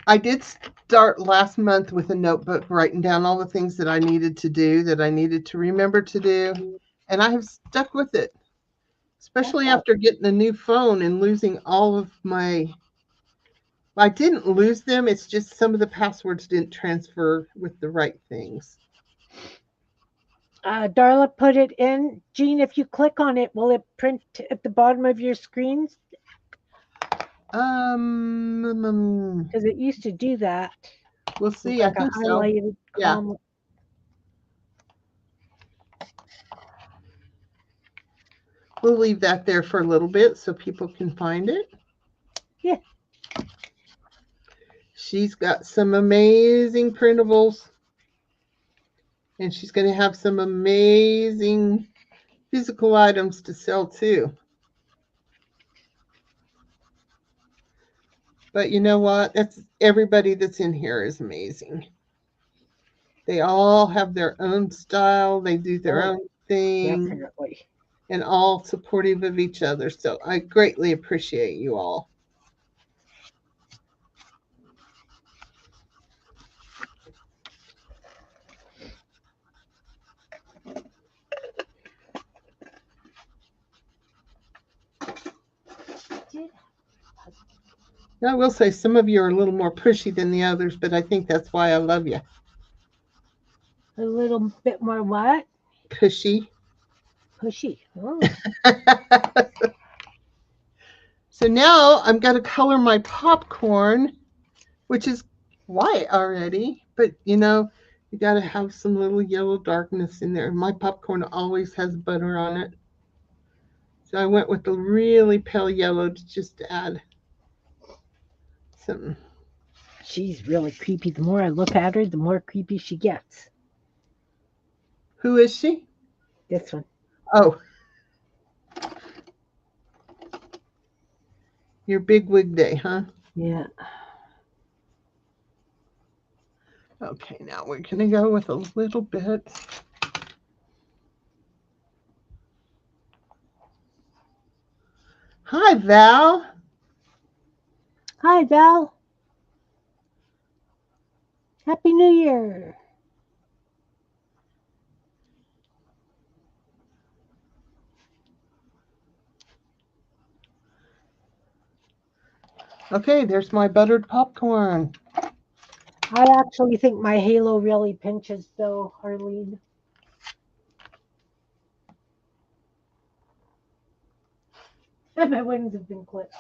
I did start last month with a notebook, writing down all the things that I needed to do, that I needed to remember to do, and I have stuck with it, especially after getting a new phone and losing all of my. I didn't lose them. It's just some of the passwords didn't transfer with the right things. Darla put it in. Jean, if you click on it, will it print at the bottom of your screen? Because it used to do that. We'll see. Like I think so. Yeah. Column. We'll leave that there for a little bit so people can find it. Yeah. She's got some amazing printables. And she's going to have some amazing physical items to sell too. But you know what? That's everybody that's in here is amazing. They all have their own style. They do their own thing. Definitely. And all supportive of each other. So I greatly appreciate you all. I will say some of you are a little more pushy than the others, but I think that's why I love you. A little bit more what? Pushy. Pushy. Oh. So now I'm going to color my popcorn, which is white already, but you got to have some little yellow darkness in there. My popcorn always has butter on it. So I went with the really pale yellow to just add something. She's really creepy. The more I look at her, the more creepy she gets. Who is she? This one. Oh, your big wig day, huh? Yeah. Okay, now we're going to go with a little bit. Hi, Val. Hi, Val. Happy New Year. Okay, there's my buttered popcorn. I actually think my halo really pinches, though, Arlene. And my wings have been clipped.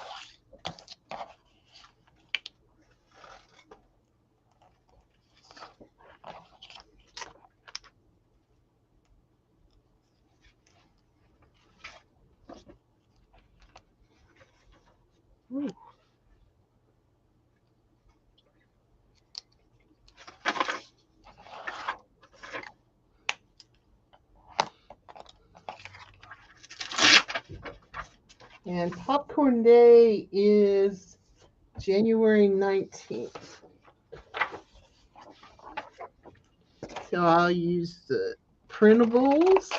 Ooh. And popcorn day is January 19th. So I'll use the printables.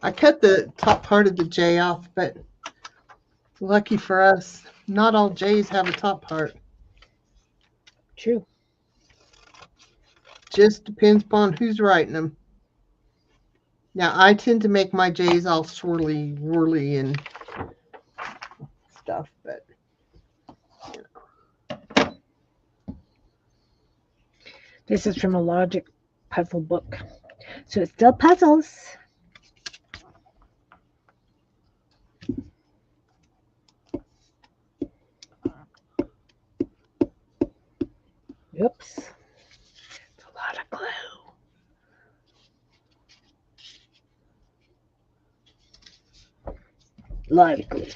I cut the top part of the J off, but lucky for us, not all J's have a top part. True. Just depends upon who's writing them. Now, I tend to make my J's all swirly, whirly, and stuff, but you know. This is from a logic puzzle book. So it's still puzzles. Oops. It's a lot of glue. Lot of glue.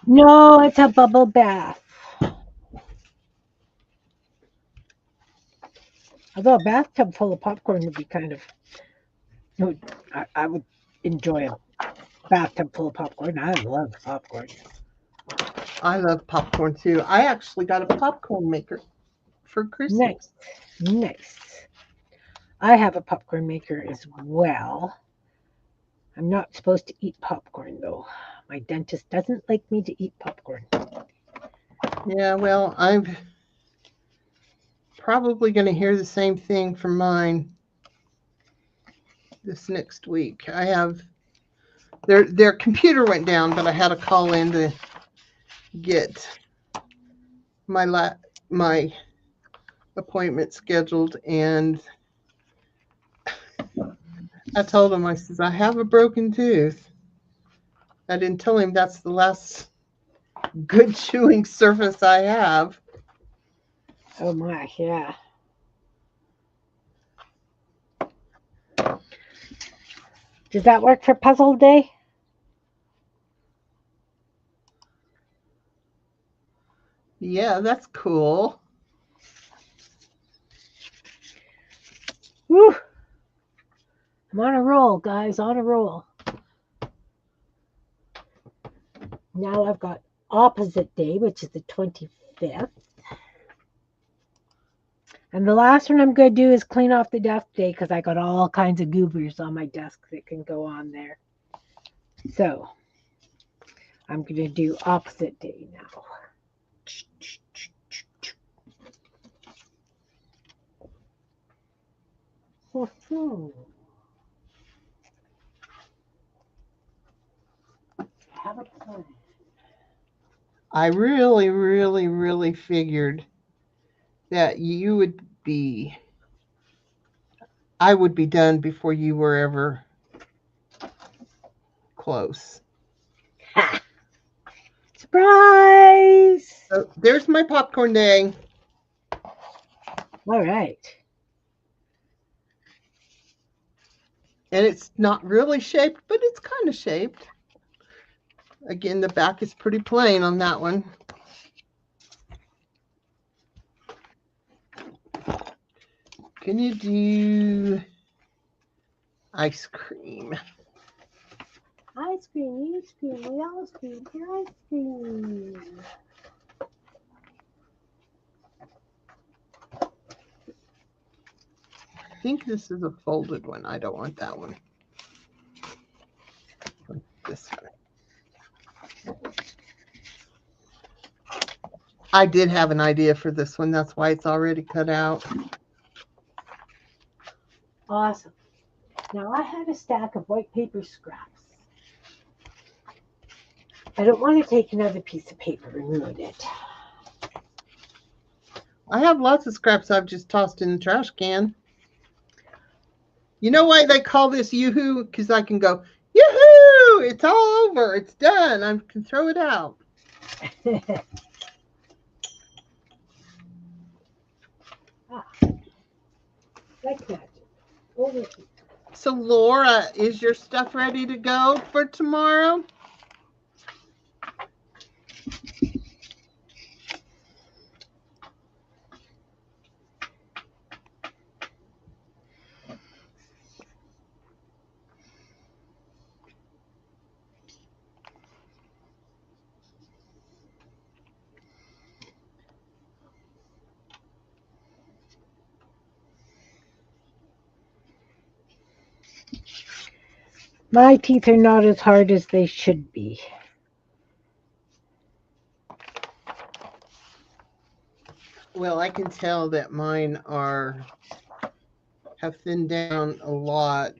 No, it's a bubble bath. Although a bathtub full of popcorn would be kind of. I would enjoy a bathtub full of popcorn. I love popcorn. I love popcorn too. I actually got a popcorn maker for Christmas. Nice. I have a popcorn maker as well. I'm not supposed to eat popcorn though. My dentist doesn't like me to eat popcorn. Yeah, well, I'm probably going to hear the same thing from mine this next week. I have their computer went down, but I had to call in to get my appointment scheduled, and I told him, I says, I have a broken tooth. I didn't tell him that's the last good chewing surface I have. Oh my, yeah. Does that work for puzzle day? Yeah, that's cool. Woo! I'm on a roll, guys, on a roll. Now I've got opposite day, which is the 25th. And the last one I'm going to do is clean off the desk day because I got all kinds of goobers on my desk that can go on there. So I'm going to do opposite day now. Have a plan. I really, really, really figured that you would be, I would be done before you were ever close. Ha! Surprise! So there's my popcorn day. All right. And it's not really shaped, but it's kind of shaped. Again, the back is pretty plain on that one. Can you do ice cream? Ice cream, you scream, we all scream for ice cream. I think this is a folded one. I don't want that one. This one. I did have an idea for this one. That's why it's already cut out. Awesome. Now I had a stack of white paper scraps. I don't want to take another piece of paper and ruin it. I have lots of scraps I've just tossed in the trash can. You know why they call this yoo-hoo? Because I can go, yoo-hoo! It's all over. It's done. I can throw it out. Like magic. Over here. So, Laura, is your stuff ready to go for tomorrow? My teeth are not as hard as they should be. Well, I can tell that mine have thinned down a lot,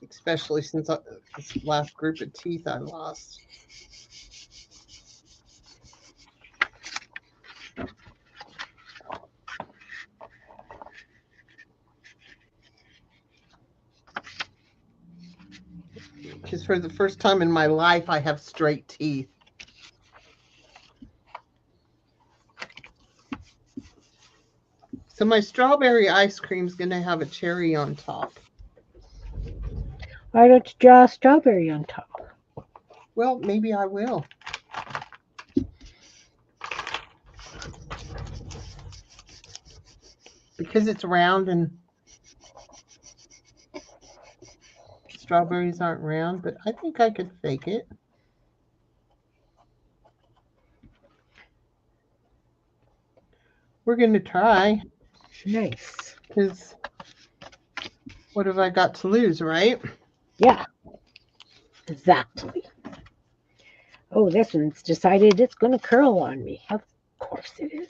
especially since this last group of teeth I lost. Because for the first time in my life, I have straight teeth. So my strawberry ice cream is going to have a cherry on top. Why don't you draw a strawberry on top? Well, maybe I will. Because it's round and strawberries aren't round, but I think I could fake it. We're going to try. Nice. Because what have I got to lose, right? Yeah. Exactly. Oh, this one's decided it's going to curl on me. Of course it is.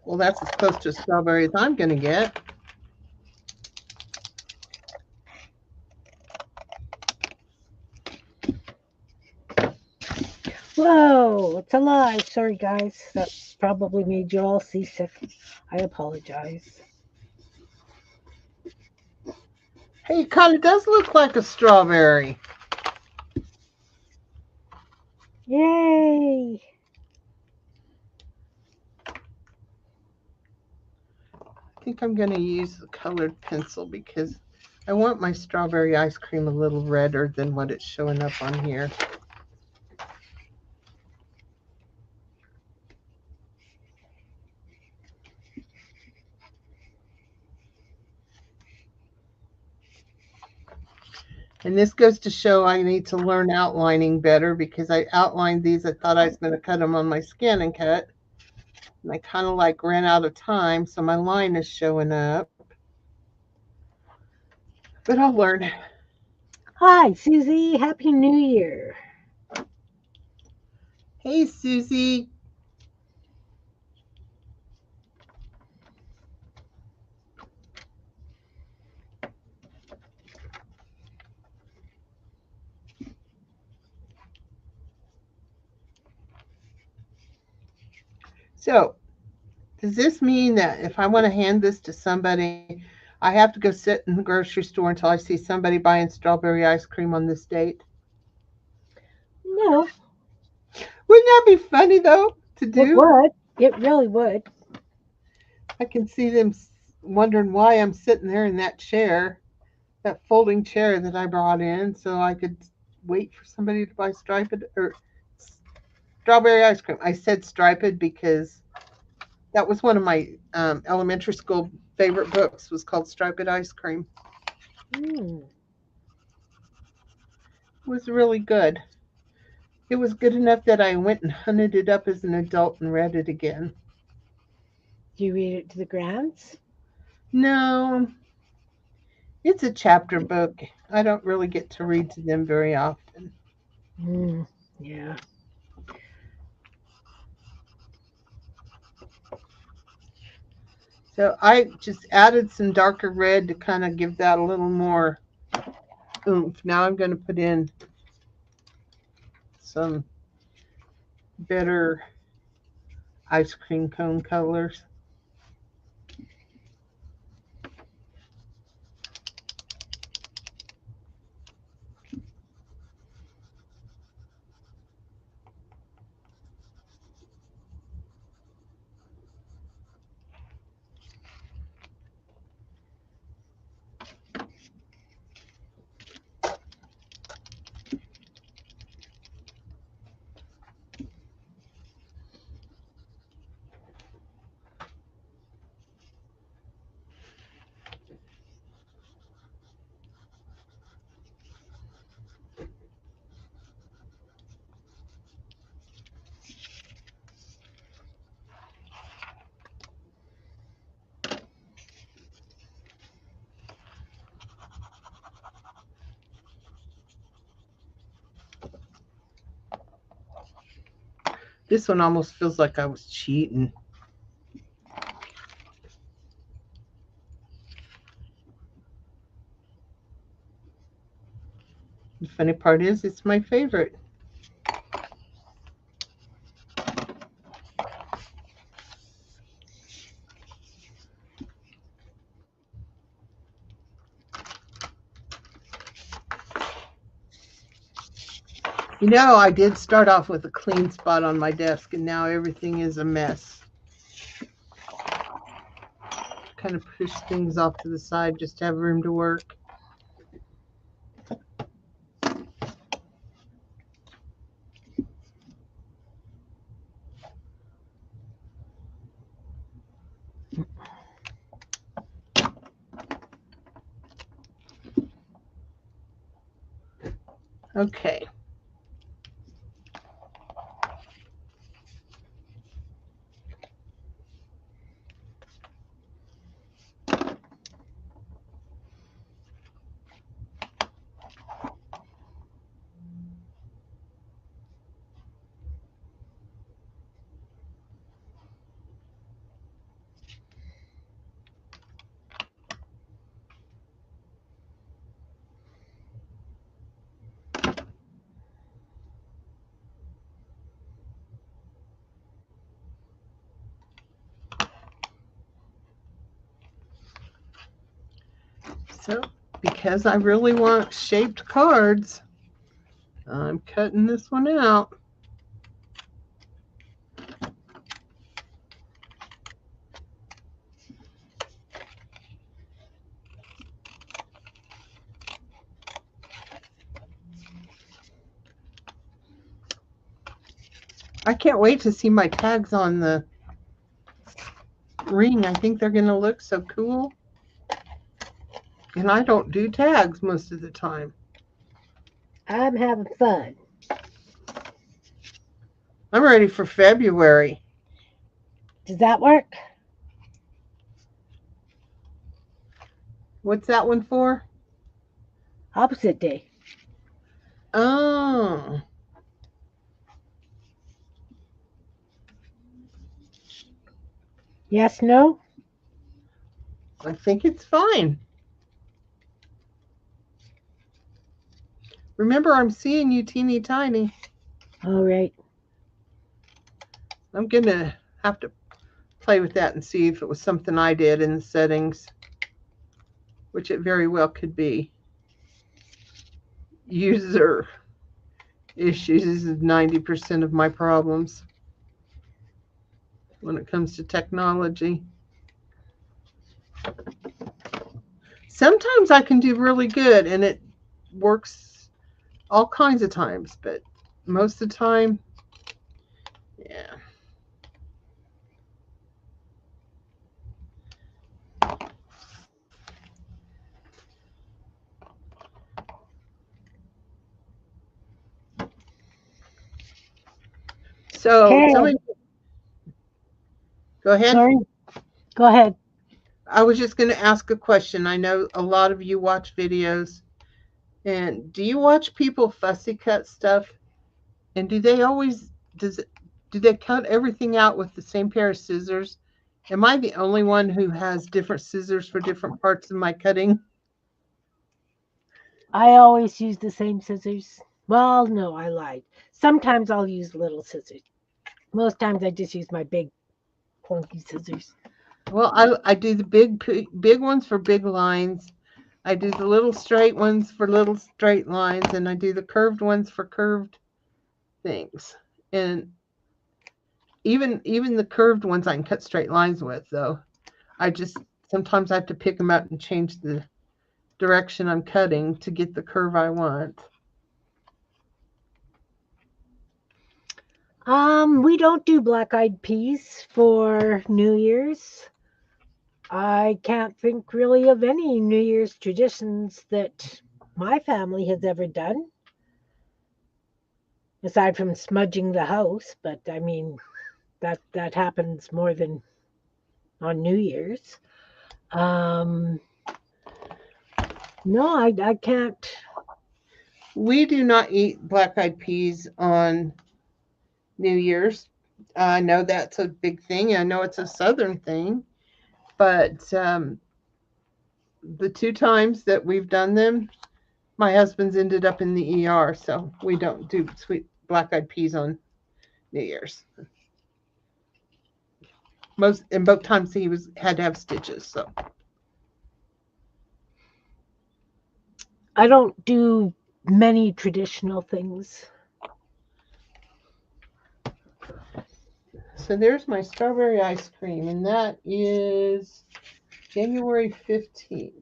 Well, that's as close to a strawberry as I'm going to get. Whoa, it's alive. Sorry, guys. That probably made you all seasick. I apologize. Hey, it kind of does look like a strawberry. Yay! I think I'm going to use a colored pencil because I want my strawberry ice cream a little redder than what it's showing up on here. And this goes to show I need to learn outlining better because I outlined these. I thought I was going to cut them on my Scan & Cut. And I kind of like ran out of time, so my line is showing up. But I'll learn. Hi, Susie. Happy New Year. Hey, Susie. So, does this mean that if I want to hand this to somebody, I have to go sit in the grocery store until I see somebody buying strawberry ice cream on this date? No, Wouldn't that be funny though to it do? would. It really would. I can see them wondering why I'm sitting there in that chair, that folding chair that I brought in, so I could wait for somebody to buy striped or strawberry ice cream. I said striped because that was one of my elementary school favorite books. Was called Striped Ice Cream. Mm. It was really good. It was good enough that I went and hunted it up as an adult and read it again. Do you read it to the grands? No, it's a chapter book. I don't really get to read to them very often. Mm. Yeah. So I just added some darker red to kind of give that a little more oomph. Now I'm going to put in some better ice cream cone colors. This one almost feels like I was cheating. The funny part is, it's my favorite. You know, I did start off with a clean spot on my desk, and now everything is a mess. Kind of push things off to the side just to have room to work. Okay. So, because I really want shaped cards, I'm cutting this one out. I can't wait to see my tags on the ring. I think they're going to look so cool. And I don't do tags most of the time. I'm having fun. I'm ready for February. Does that work? What's that one for? Opposite day. Oh. Yes, no? I think it's fine. Remember, I'm seeing you teeny tiny. All right. I'm going to have to play with that and see if it was something I did in the settings, which it very well could be. User issues is 90% of my problems when it comes to technology. Sometimes I can do really good and it works all kinds of times, but most of the time, yeah. So Okay, tell me, go ahead. sorry. Go ahead. I was just going to ask a question. I know a lot of you watch videos, and do you watch people fussy cut stuff? And do they always do they cut everything out with the same pair of scissors? Am I the only one who has different scissors for different parts of my cutting? I always use the same scissors. Well, no, I lied. Sometimes I'll use little scissors. Most times I just use my big clunky scissors. Well, I do the big ones for big lines. I do the little straight ones for little straight lines, and I do the curved ones for curved things. And even the curved ones I can cut straight lines with, though. I just sometimes I have to pick them out and change the direction I'm cutting to get the curve I want. We don't do black-eyed peas for New Year's. I can't think really of any New Year's traditions that my family has ever done, aside from smudging the house. But I mean, that happens more than on New Year's. Um, no, I can't. We do not eat black-eyed peas on New Year's. I know that's a big thing. I know it's a Southern thing, but the two times that we've done them, my husband's ended up in the ER, so we don't do sweet black-eyed peas on New Year's. Most in both times he was had to have stitches. So I don't do many traditional things. there's my strawberry ice cream, and that is January 15th.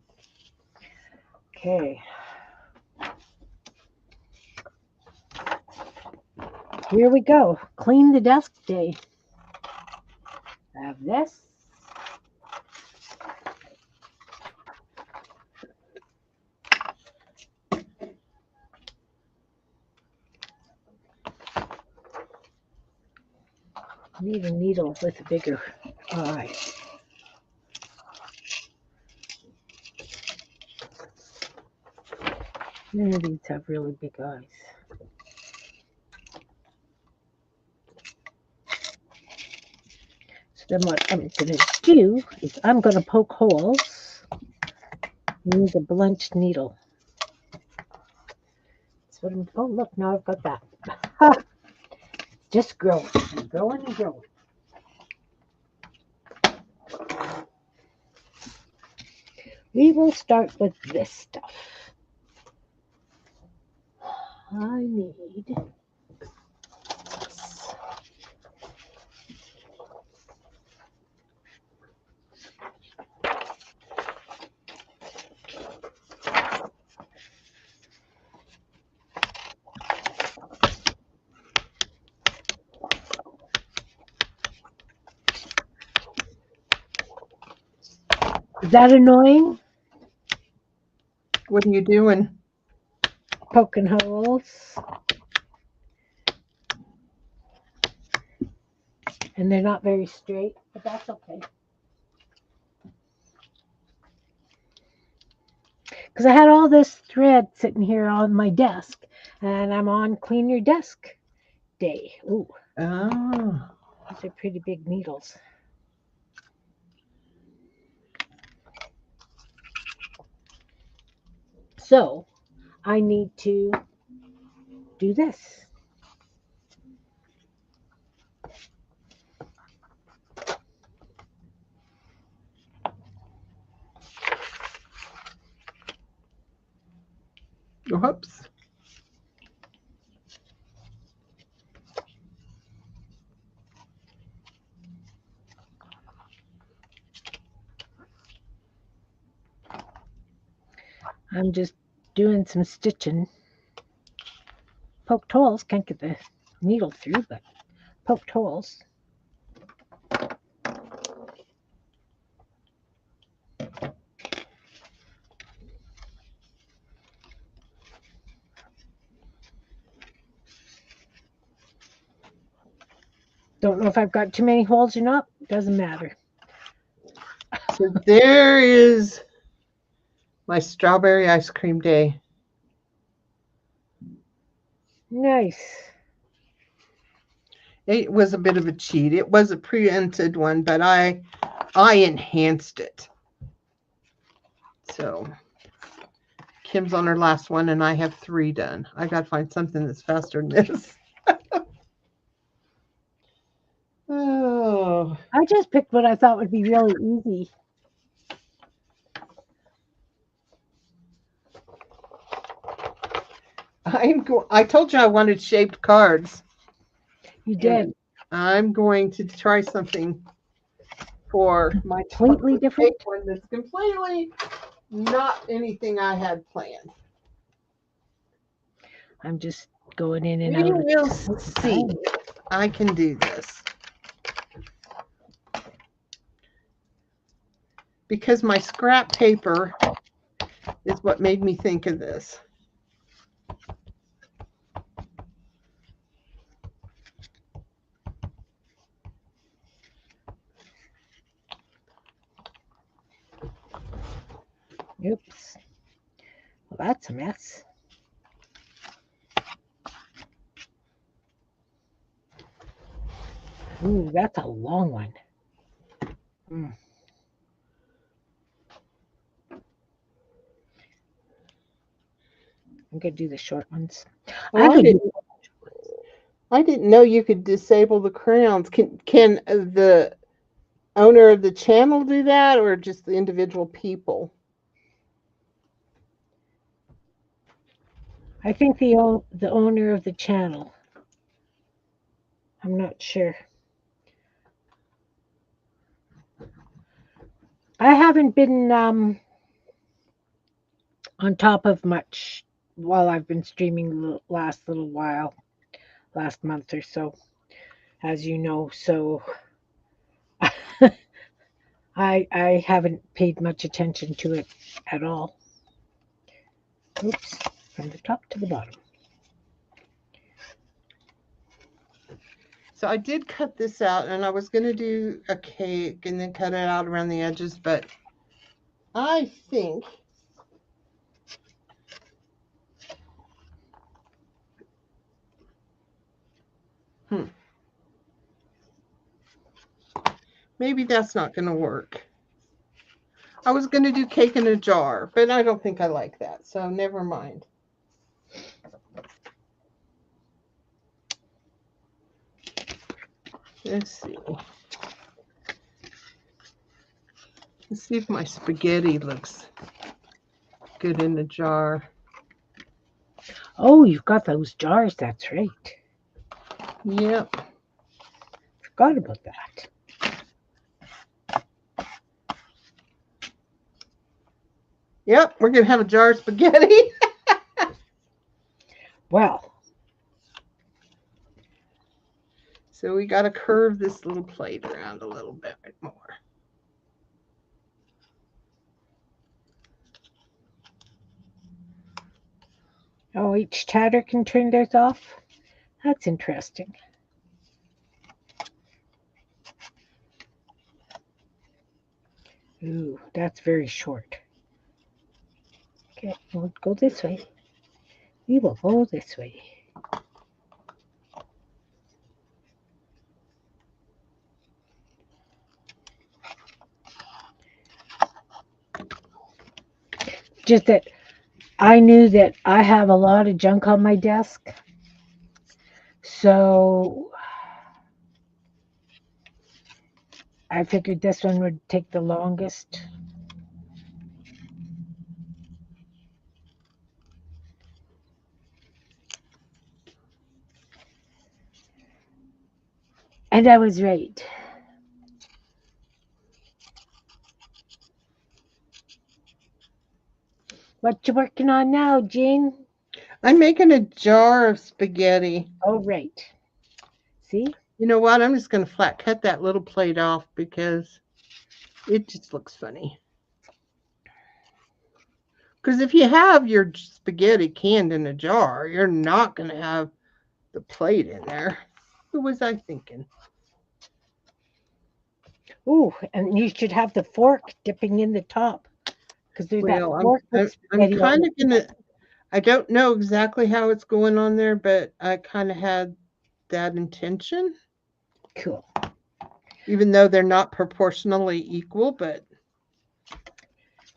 Okay. Here we go. Clean the desk day. I have this. I need a needle with a bigger eye. None of these have really big eyes. So then what I'm going to do is I'm going to poke holes. Use a blunt needle. That's what I'm. Oh, look! Now I've got that. Just growing, and growing, and growing. We will start with this stuff. I need this. Is that annoying? What are you doing? Poking holes. And they're not very straight, but that's okay. Because I had all this thread sitting here on my desk, and I'm on Clean Your Desk Day. Ooh, Oh. these are pretty big needles. So I need to do this. Whoops. I'm just doing some stitching. Poked holes, can't get the needle through, but poked holes. Don't know if I've got too many holes or not. Doesn't matter. So there is my strawberry ice cream day. Nice. It was a bit of a cheat. It was a pre-entered one, but I enhanced it. So Kim's on her last one, and I have 3 done. I got to find something that's faster than this. Oh, I just picked what I thought would be really easy. I told you I wanted shaped cards. You did. I'm going to try something for my Completely different? one that's completely not anything I had planned. I'm just going in and We out. will see. I can do this. Because my scrap paper is what made me think of this. Oops. Well, that's a mess. Ooh, that's a long one. I'm going to do the short ones. Oh, I didn't know you could disable the crowns. Can the owner of the channel do that, or just the individual people? I think the owner of the channel. I'm not sure. I haven't been on top of much while I've been streaming the last little while, last month or so, as you know. So I haven't paid much attention to it at all. Oops, from the top to the bottom. So I did cut this out, and I was going to do a cake and then cut it out around the edges, but I think maybe that's not going to work. I was going to do cake in a jar, but I don't think I like that, so never mind. Let's see. Let's see if my spaghetti looks good in the jar. Oh, you've got those jars. That's right. Yep. Forgot about that. Yep, we're going to have a jar of spaghetti. Well. So we got to curve this little plate around a little bit more. Oh, each chatter can turn theirs off? That's interesting. Ooh, that's very short. Okay, we'll go this way. We will go this way. Just that I knew that I have a lot of junk on my desk. So I figured this one would take the longest. And I was right. What you working on now, Jean? I'm making a jar of spaghetti. Oh, right. See? You know what? I'm just going to flat cut that little plate off because it just looks funny. Because if you have your spaghetti canned in a jar, you're not going to have the plate in there. What was I thinking? Ooh, and you should have the fork dipping in the top because there's that Well, fork with I'm spaghetti on kind it. of going to, I don't know exactly how it's going on there, but I kind of had that intention, Cool. even though they're not proportionally equal, but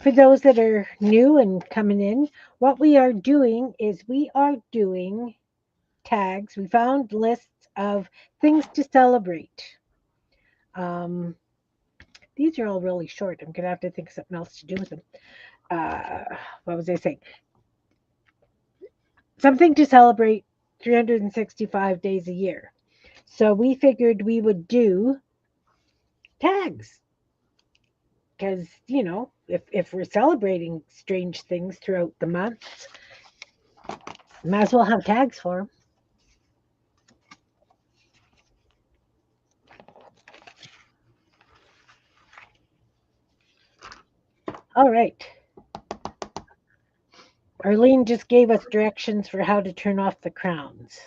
For those that are new and coming in, what we are doing is we are doing tags. We found lists of things to celebrate. Um, these are all really short. I'm going to have to think of something else to do with them. What was I saying? Something to celebrate 365 days a year. So we figured we would do tags because, if we're celebrating strange things throughout the months, might as well have tags for them. All right. Arlene just gave us directions for how to turn off the crowns.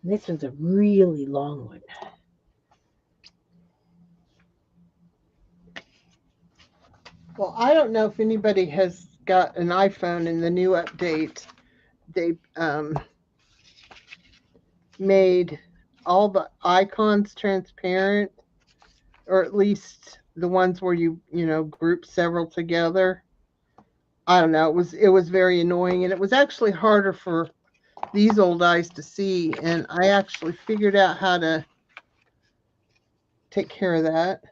This one's a really long one. well, I don't know if anybody has got an iPhone in the new update. They made all the icons transparent, or at least the ones where you group several together. I don't know. It was very annoying, and it was actually harder for these old eyes to see. And I actually figured out how to take care of that.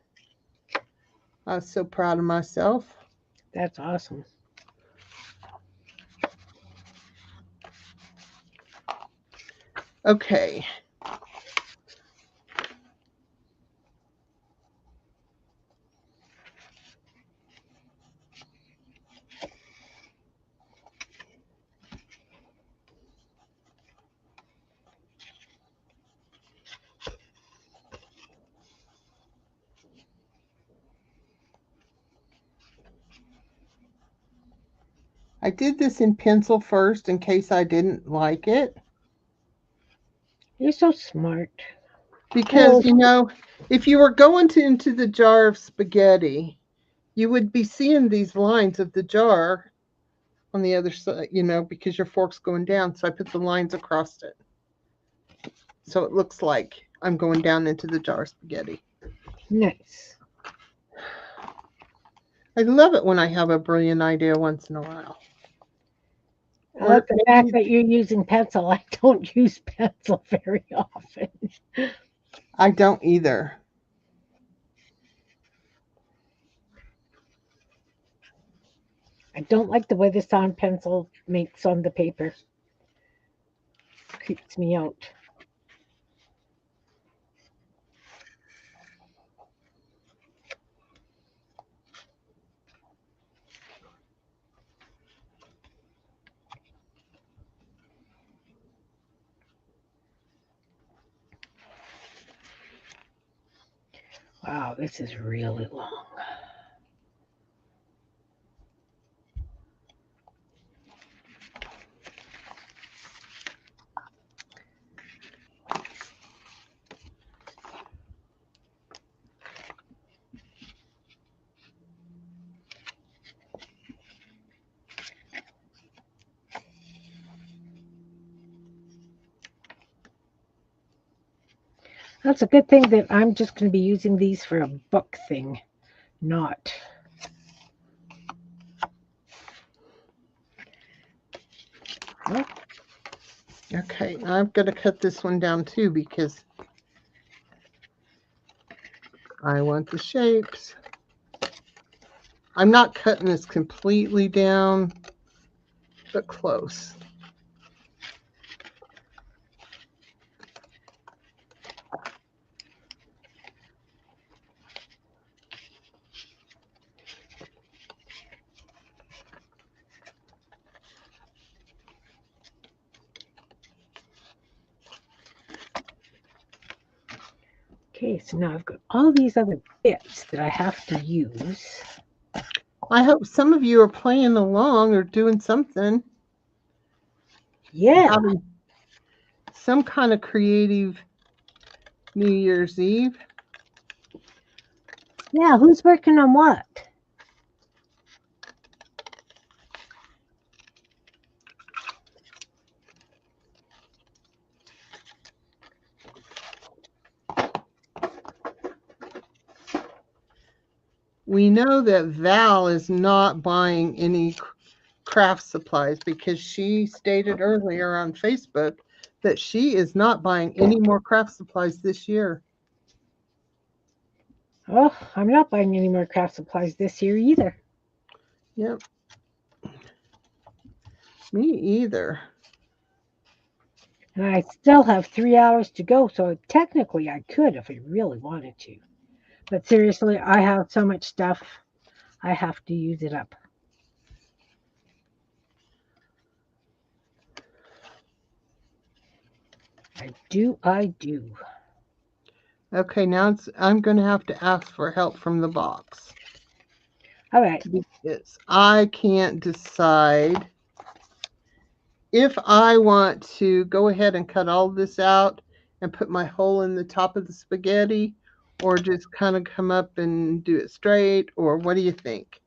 I was so proud of myself. That's awesome. Okay. I did this in pencil first in case I didn't like it. You're so smart. Because, if you were going into the jar of spaghetti, you would be seeing these lines of the jar on the other side, because your fork's going down. So I put the lines across it. So it looks like I'm going down into the jar of spaghetti. Nice. I love it when I have a brilliant idea once in a while. I like the fact maybe that you're using pencil. I don't use pencil very often. I don't either. I don't like the way the sound pencil makes on the paper. Creeps me out. Wow, this is really long. That's a good thing that I'm just going to be using these for a book thing, not. Well, Okay, I'm going to cut this one down too because I want the shapes. I'm not cutting this completely down, but close. Okay, so now I've got all these other bits that I have to use. I hope some of you are playing along or doing something. Yeah. Having some kind of creative New Year's Eve. Yeah, who's working on what? We know that Val is not buying any craft supplies because she stated earlier on Facebook that she is not buying any more craft supplies this year. Oh, I'm not buying any more craft supplies this year either. Yep. Me either. And I still have 3 hours to go, so technically I could if I really wanted to. But seriously, I have so much stuff, I have to use it up. I do. Okay, now I'm going to have to ask for help from the box. All right. Because I can't decide if I want to go ahead and cut all this out and put my hole in the top of the spaghetti, or just kind of come up and do it straight, or what do you think?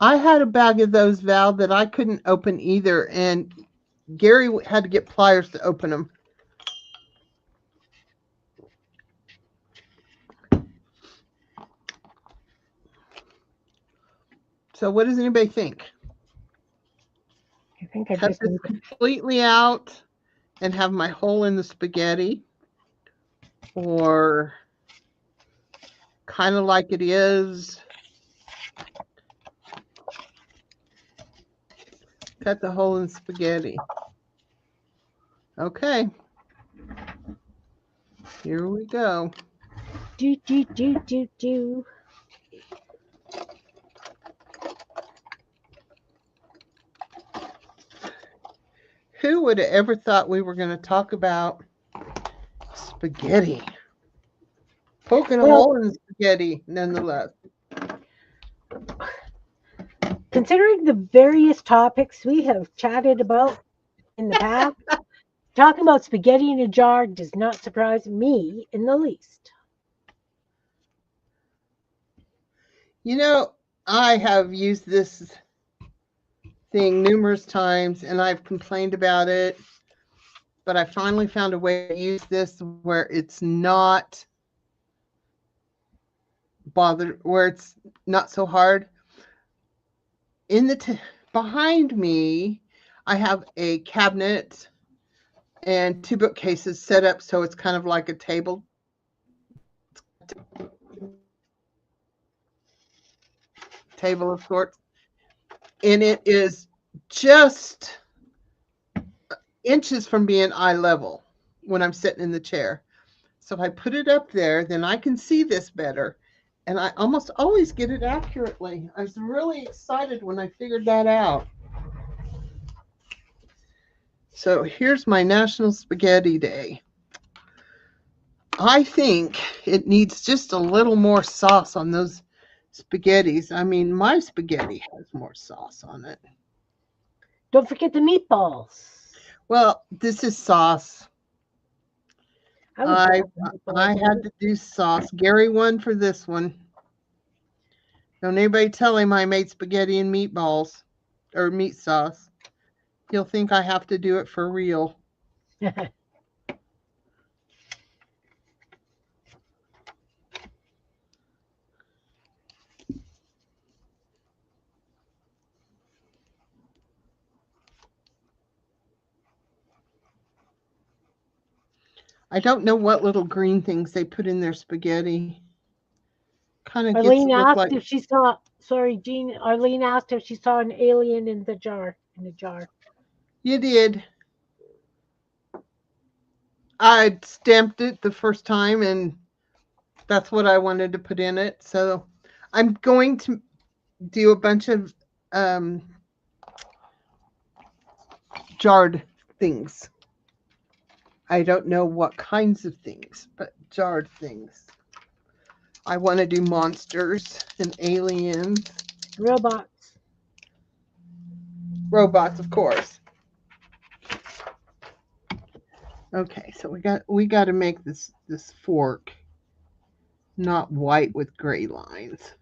I had a bag of those, Val, that I couldn't open either, and Gary had to get pliers to open them. So what does anybody think? I think I Cut just this need to. completely out and have my hole in the spaghetti, or kind of like it is, cut the hole in spaghetti. Okay. Here we go. Do. Who would have ever thought we were going to talk about spaghetti? Poking a hole in the spaghetti, nonetheless. Considering the various topics we have chatted about in the past, talking about spaghetti in a jar does not surprise me in the least. You know, I have used this thing numerous times and I've complained about it, but I finally found a way to use this where it's not bothered, where it's not so hard. In the behind me, I have a cabinet and 2 bookcases set up so it's kind of like a table of sorts, and it is just inches from being eye level when I'm sitting in the chair. So if I put it up there, then I can see this better, and I almost always get it accurately. I was really excited when I figured that out. So here's my National Spaghetti Day. I think it needs just a little more sauce on those spaghettis. I mean, my spaghetti has more sauce on it. Don't forget the meatballs. Well, this is sauce. I had to do sauce. Gary won for this one. Don't anybody tell him I made spaghetti and meatballs or meat sauce. He'll think I have to do it for real. I don't know what little green things they put in their spaghetti. Kind of gets Arlene to look asked like if she saw. Sorry, Jean. Arlene asked if she saw an alien in the jar. In the jar. you did. I stamped it the first time, and that's what I wanted to put in it. So I'm going to do a bunch of jarred things. I don't know what kinds of things, but jarred things. I want to do monsters and aliens, Robots. robots, of course. Okay, so we got to make this fork not white with gray lines.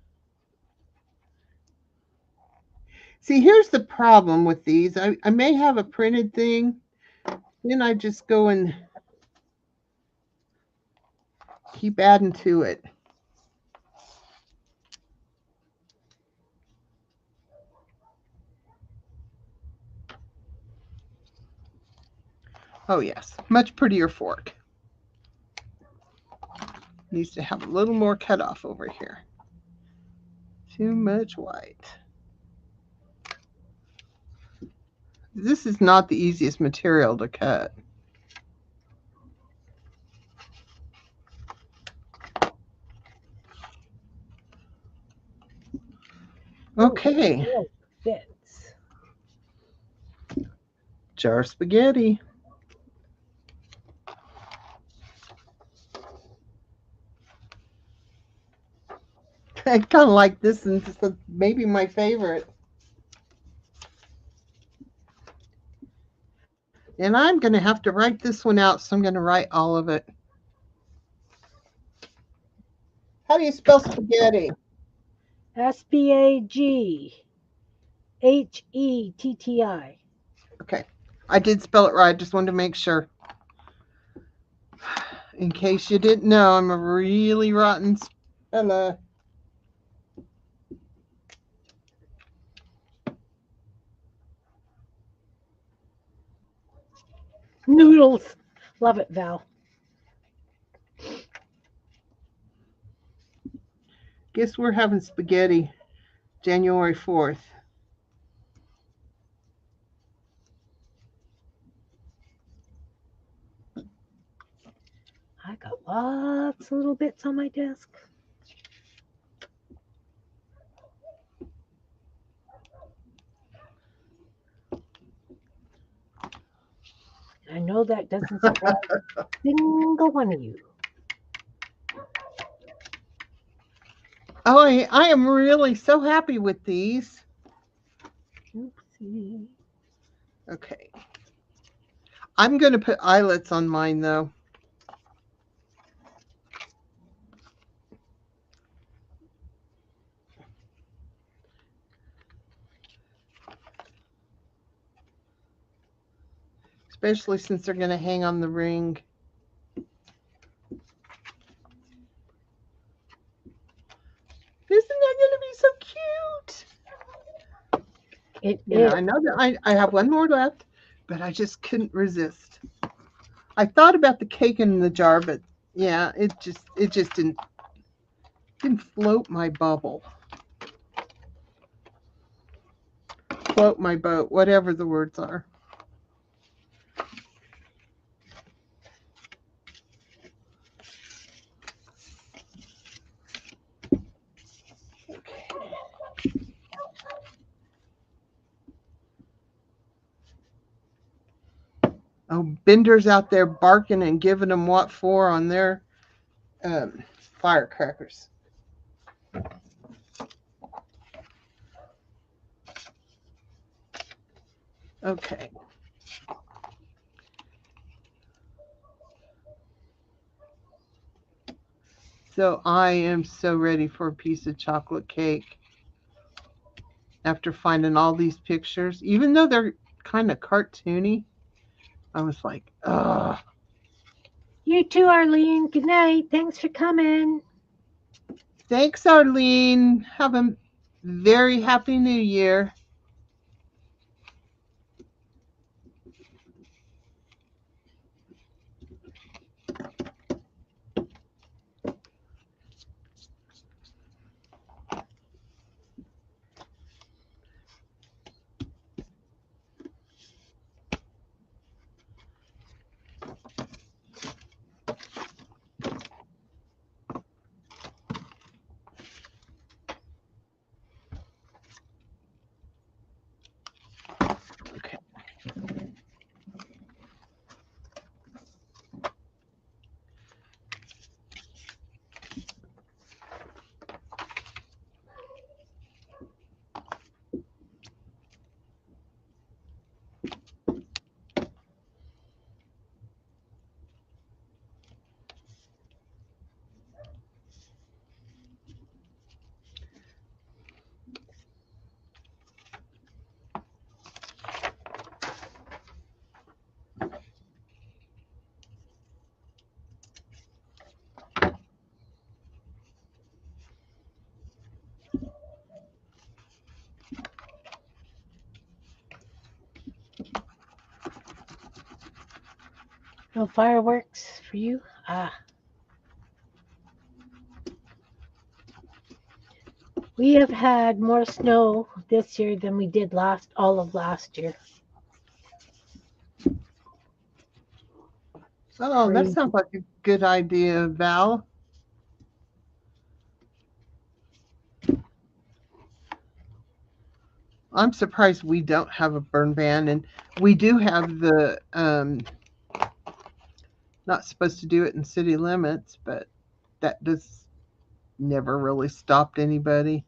See, here's the problem with these. I may have a printed thing, then I just go and keep adding to it. Oh yes, much prettier fork. Needs to have a little more cutoff over here. Too much white. This is not the easiest material to cut. Okay. Oh, fits. Jar of spaghetti. I kind of like this, and this is maybe my favorite. And I'm going to have to write this one out, so I'm going to write all of it. How do you spell spaghetti? SPAGHETTI. Okay. I did spell it right. I just wanted to make sure. In case you didn't know, I'm a really rotten speller. Noodles. Love it, Val. Guess we're having spaghetti January 4th. I got lots of little bits on my desk. I know that doesn't surprise a single one of you. Oh, I am really so happy with these. Oopsie. Okay. I'm going to put eyelets on mine, though. Especially since they're going to hang on the ring. Isn't that going to be so cute? It Yeah, is. I know that I have one more left, but I just couldn't resist. I thought about the cake in the jar, but yeah, it just didn't float my bubble. Float my boat, whatever the words are. Oh, Bender's out there barking and giving them what for on their firecrackers. Okay. So I am so ready for a piece of chocolate cake. after finding all these pictures, even though they're kind of cartoony. I was like, ugh. You too, Arlene. Good night. Thanks for coming. Thanks, Arlene. Have a very happy new year. Okay. No fireworks for you? Ah. We have had more snow this year than we did all of last year. Oh, that Crazy. sounds like a good idea, Val. I'm surprised we don't have a burn ban, and we do have the not supposed to do it in city limits, but that just never really stopped anybody.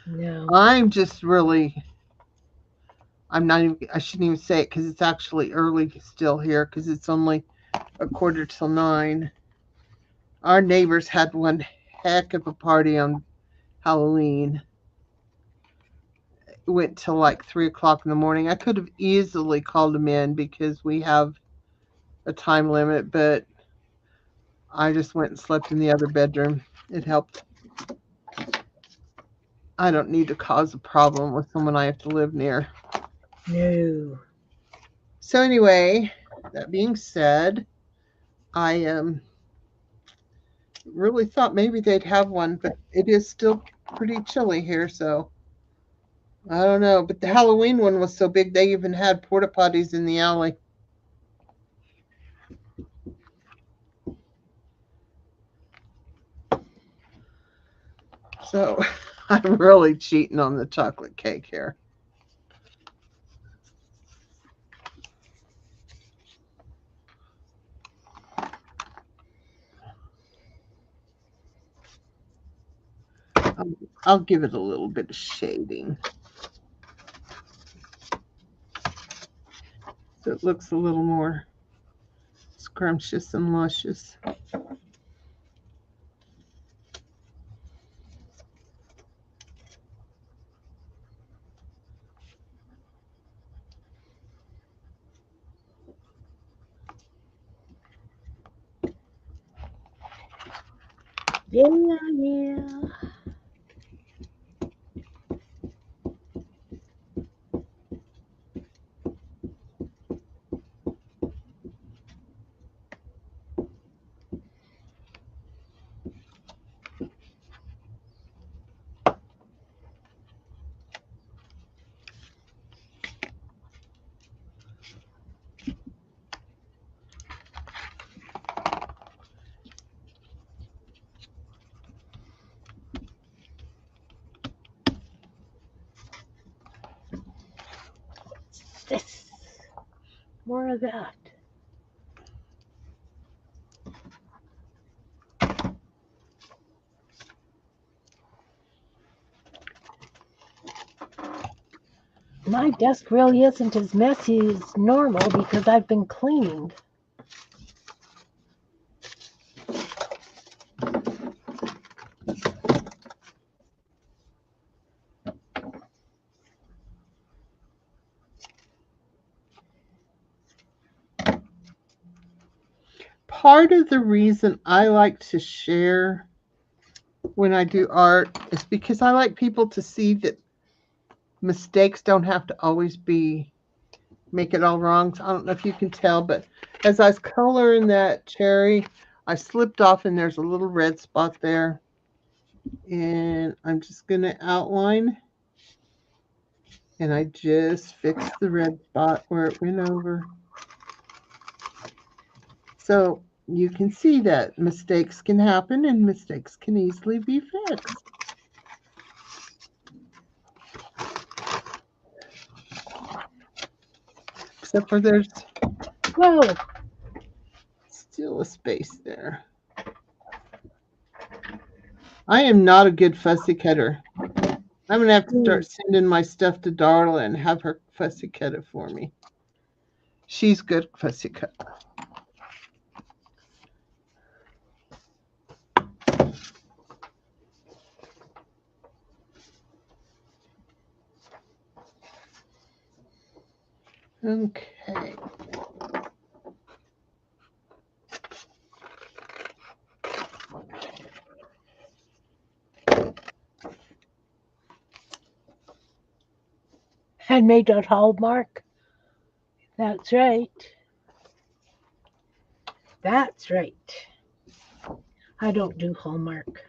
No. I'm just really, I'm not even, I shouldn't even say it because it's actually early still here because it's only a quarter till 9. Our neighbors had one heck of a party on Halloween. It went till like 3 o'clock in the morning. I could have easily called them in because we have a time limit, but I just went and slept in the other bedroom. It helped. I don't need to cause a problem with someone I have to live near. No. So anyway, that being said, I really thought maybe they'd have one, but it is still pretty chilly here, so I don't know. But the Halloween one was so big they even had porta potties in the alley. So I'm really cheating on the chocolate cake here. I'll give it a little bit of shading so it looks a little more scrumptious and luscious. Yeah. This. More of that. My desk really isn't as messy as normal because I've been cleaning. part of the reason I like to share when I do art is because I like people to see that mistakes don't have to always make it all wrong. So I don't know if you can tell, but as I was coloring that cherry, I slipped off and there's a little red spot there. And I'm just going to outline. And I just fixed the red spot where it went over. So you can see that mistakes can happen and mistakes can easily be fixed. Except for there's still a space there. I am not a good fussy cutter. I'm going to have to start sending my stuff to Darla and have her fussy cut it for me. She's good fussy cut. Okay. Handmade on Hallmark. That's right. That's right. I don't do Hallmark.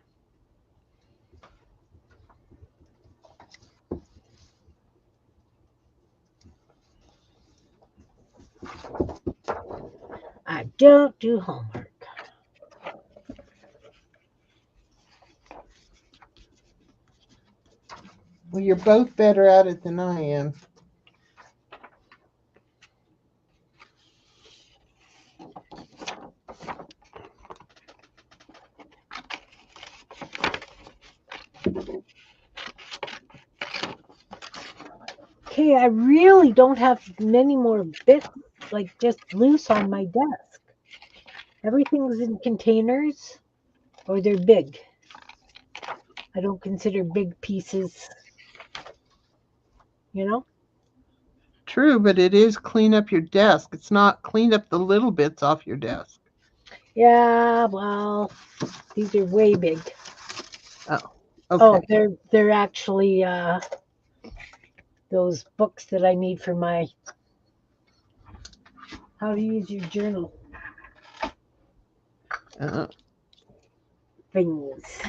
I don't do Hallmark. Well, you're both better at it than I am. Okay, I really don't have many more bits, like just loose on my desk. Everything's in containers, or they're big. I don't consider big pieces, you know? True, but it is clean up your desk. It's not clean up the little bits off your desk. Yeah, well, these are way big. Oh, okay. Oh, they're actually those books that I need for my how to use your journal things.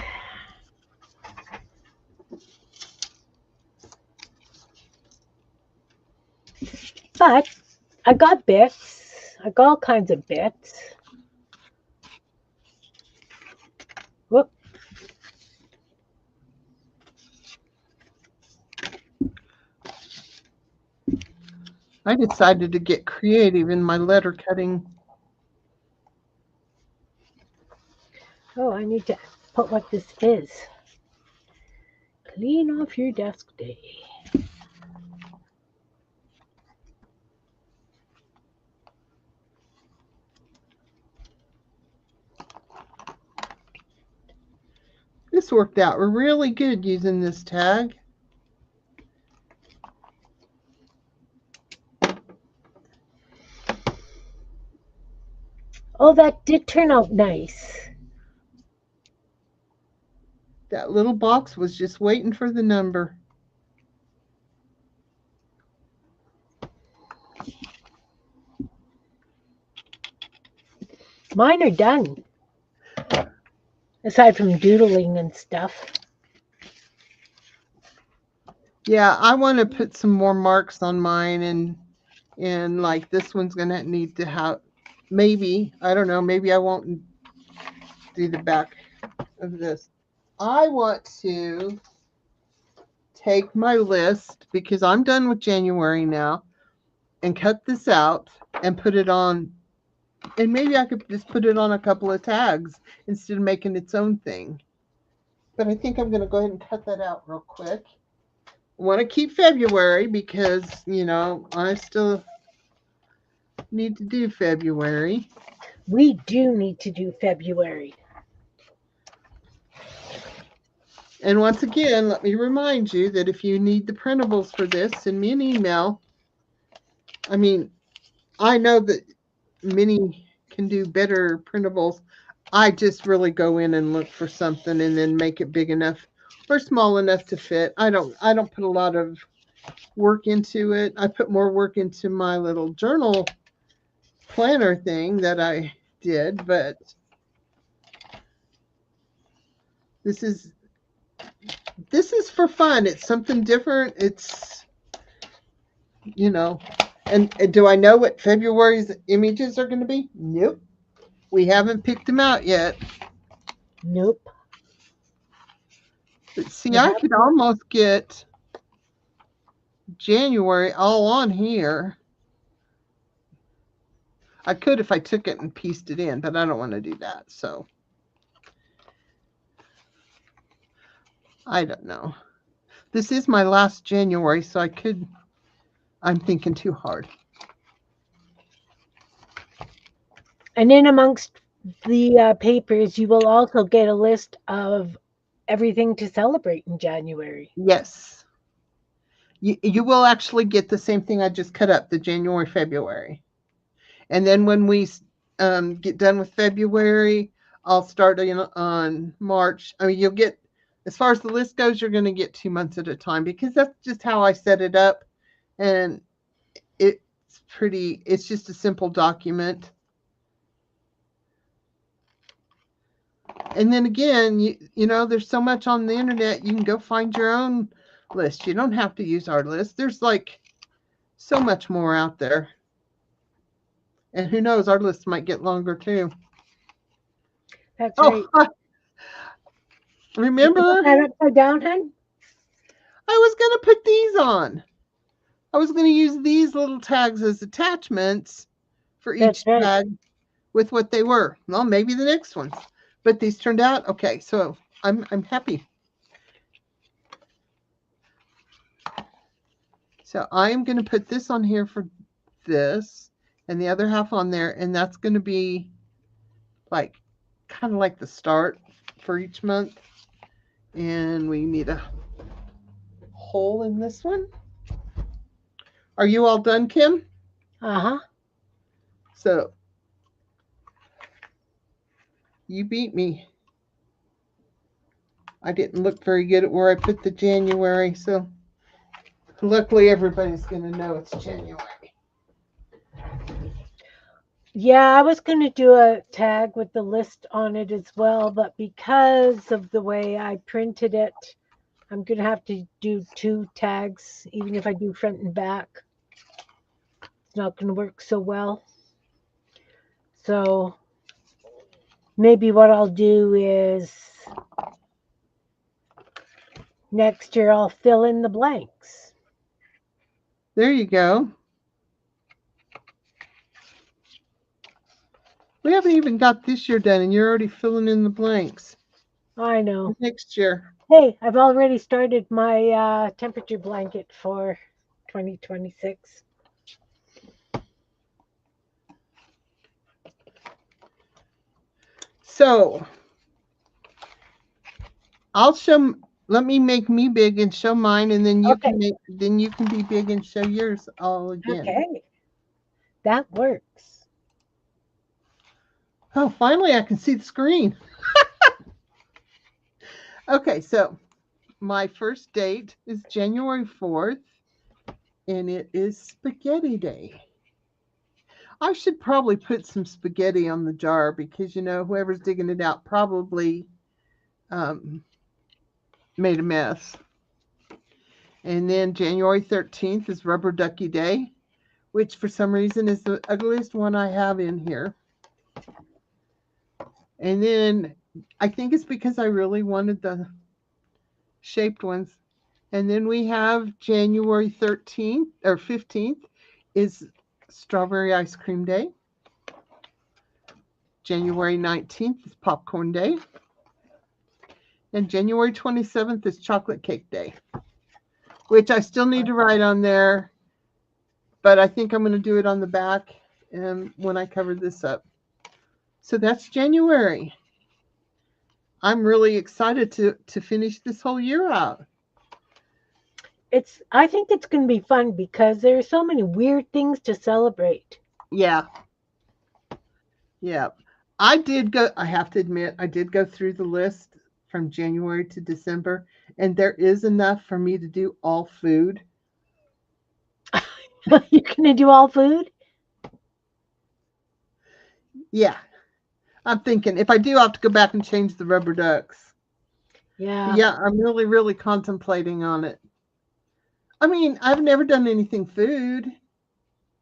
But I got bits. I got all kinds of bits. Whoop. I decided to get creative in my letter cutting. Oh, I need to put what this is. Clean off your desk day. This worked out really good using this tag. Oh, that did turn out nice. That little box was just waiting for the number. Mine are done. Aside from doodling and stuff. Yeah, I want to put some more marks on mine and like this one's going to need to have maybe, I don't know, maybe I won't do the back of this. I want to take my list because I'm done with January now and cut this out and put it on. And maybe I could just put it on a couple of tags instead of making its own thing. But I think I'm going to go ahead and cut that out real quick. I want to keep February because, you know, I still need to do February. We do need to do February. And once again, let me remind you that if you need the printables for this, send me an email. I mean, I know that many can do better printables. I just really go in and look for something and then make it big enough or small enough to fit. I don't put a lot of work into it. I put more work into my little journal planner thing that I did, but this is for fun. It's something different. It's, you know, and do I know what February's images are going to be? Nope. We haven't picked them out yet. Nope. But see, I could almost get January all on here. I could if I took it and pieced it in, but I don't want to do that. So I don't know. This is my last January, so I'm thinking too hard. And in amongst the papers, you will also get a list of everything to celebrate in January. Yes. You will actually get the same thing I just cut up, the January, February. And then when we get done with February, I'll start on March. I mean, you'll get, as far as the list goes, you're going to get 2 months at a time because that's just how I set it up. And it's just a simple document. And then again, you know, there's so much on the internet, you can go find your own list. You don't have to use our list. There's like so much more out there. And who knows, our list might get longer too. That's right. Remember? Put that upside down, hun? I was going to put these on. I was going to use these little tags as attachments for each tag with what they were. Well, maybe the next ones. But these turned out okay. So I'm happy. So I'm going to put this on here for this and the other half on there. And that's going to be like kind of like the start for each month. And we need a hole in this one. Are you all done, Kim? Uh-huh. So you beat me. I didn't look very good at where I put the January, so luckily everybody's going to know it's January. Yeah, I was going to do a tag with the list on it as well, but because of the way I printed it, I'm going to have to do 2 tags, even if I do front and back. It's not going to work so well. So maybe what I'll do is next year I'll fill in the blanks. There you go. We haven't even got this year done, and you're already filling in the blanks. I know. Next year. Hey, I've already started my temperature blanket for 2026. So I'll show. Let me make me big and show mine, and then you can make. Then you can be big and show yours all again. Okay, that works. Oh, finally, I can see the screen. Okay, so my first date is January 4th, and it is Spaghetti Day. I should probably put some spaghetti on the jar because, you know, whoever's digging it out probably made a mess. And then January 13th is Rubber Ducky Day, which for some reason is the ugliest one I have in here. And then I think it's because I really wanted the shaped ones. And then we have January 13th or 15th is Strawberry Ice Cream Day. January 19th is Popcorn Day. And January 27th is Chocolate Cake Day, which I still need to write on there, but I think I'm going to do it on the back and when I cover this up. So that's January. I'm really excited to finish this whole year out. I think it's going to be fun because there are so many weird things to celebrate. Yeah. Yeah. I have to admit, I did go through the list from January to December, and there is enough for me to do all food. You're gonna do all food? Yeah. I'm thinking if I do, I'll have to go back and change the rubber ducks. But Yeah. yeah, I'm really, really contemplating on it. I mean, I've never done anything food.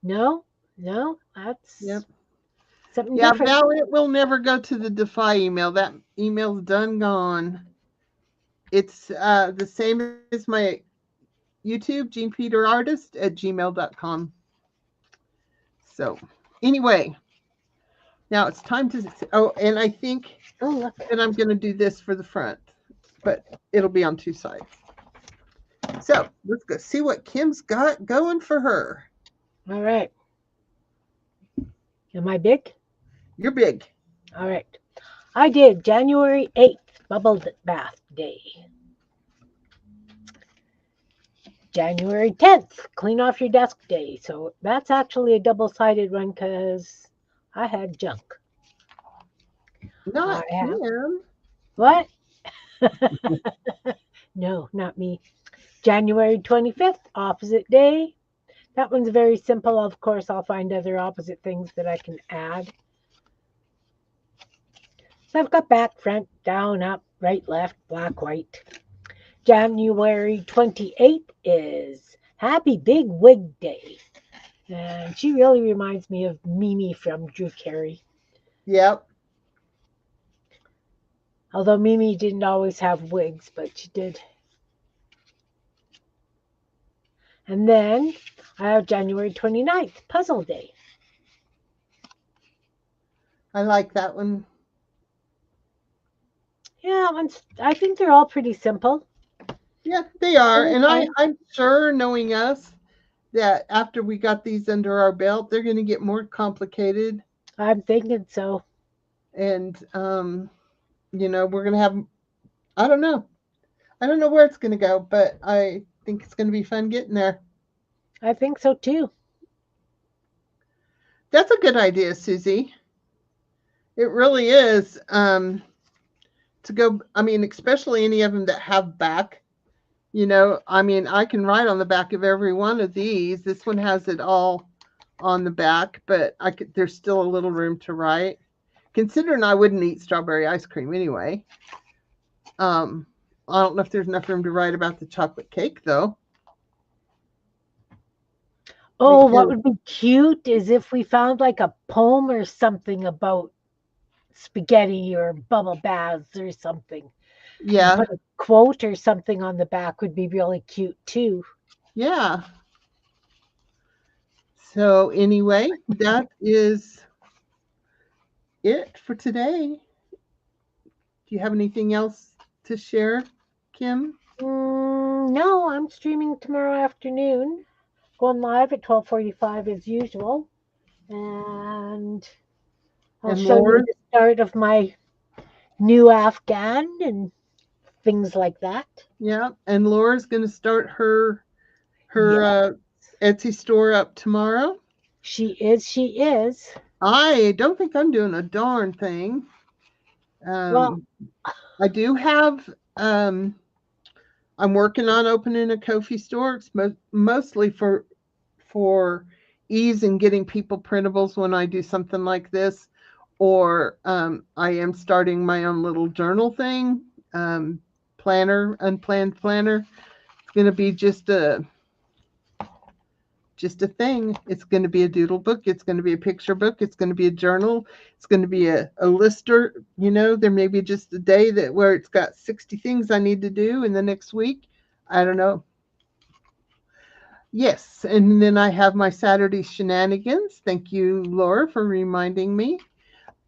No, no, Yep. that's something Yeah, different. Val, it will never go to the Defy email. That email's done gone. It's the same as my YouTube, GenePeterArtist@gmail.com. So, anyway, now it's time to. Oh, and I think Oh, look. that I'm going to do this for the front, but it'll be on two sides. So, let's go see what Kim's got going for her. All right. Am I big? You're big. All right. I did January 8th, Bubble Bath Day. January 10th, Clean Off Your Desk Day. So that's actually a double sided one because I had junk. I Not have. Kim. What? No, not me. January 25th, opposite day. That one's very simple. Of course, I'll find other opposite things that I can add. So I've got back, front, down, up, right, left, black, white. January 28th is Happy Big Wig Day. And she really reminds me of Mimi from Drew Carey. Yep. Although Mimi didn't always have wigs, but she did. And then I have January 29th, Puzzle Day. I like that one. Yeah, I think they're all pretty simple. Yeah, they are. Really And fun. I'm sure, knowing us, that after we got these under our belt, they're going to get more complicated. I'm thinking so. And, we're going to have, I don't know. I don't know where it's going to go, but I think it's going to be fun getting there. I think so too. That's a good idea, Susie. It really is. To go, I mean, especially any of them that have back. I mean, I can write on the back of every one of these. This one has it all on the back, but there's still a little room to write. Considering I wouldn't eat strawberry ice cream anyway. Um, I don't know if there's enough room to write about the chocolate cake though. Oh, what Because would be cute is if we found like a poem or something about spaghetti or bubble baths or something and yeah, put a quote or something on the back would be really cute too. yeah. So anyway, that is it for today. Do you have anything else to share, Kim? No, I'm streaming tomorrow afternoon, going live at 12:45 as usual, and I'll And show you Laura? the start of my new Afghan and things like that. Yeah, and Laura's going to start her Yeah, Etsy store up tomorrow. she is. She is. I don't think I'm doing a darn thing. Well, Um, I do have. I'm working on opening a Kofi store. It's mostly for ease in getting people printables when I do something like this, or I am starting my own little journal thing, planner, unplanned planner. It's going to be just a thing. It's going to be a doodle book. It's going to be a picture book. It's going to be a journal. It's going to be a lister. There may be just a day where it's got 60 things I need to do in the next week. I don't know. Yes, and then I have my Saturday shenanigans. Thank you, Laura, for reminding me.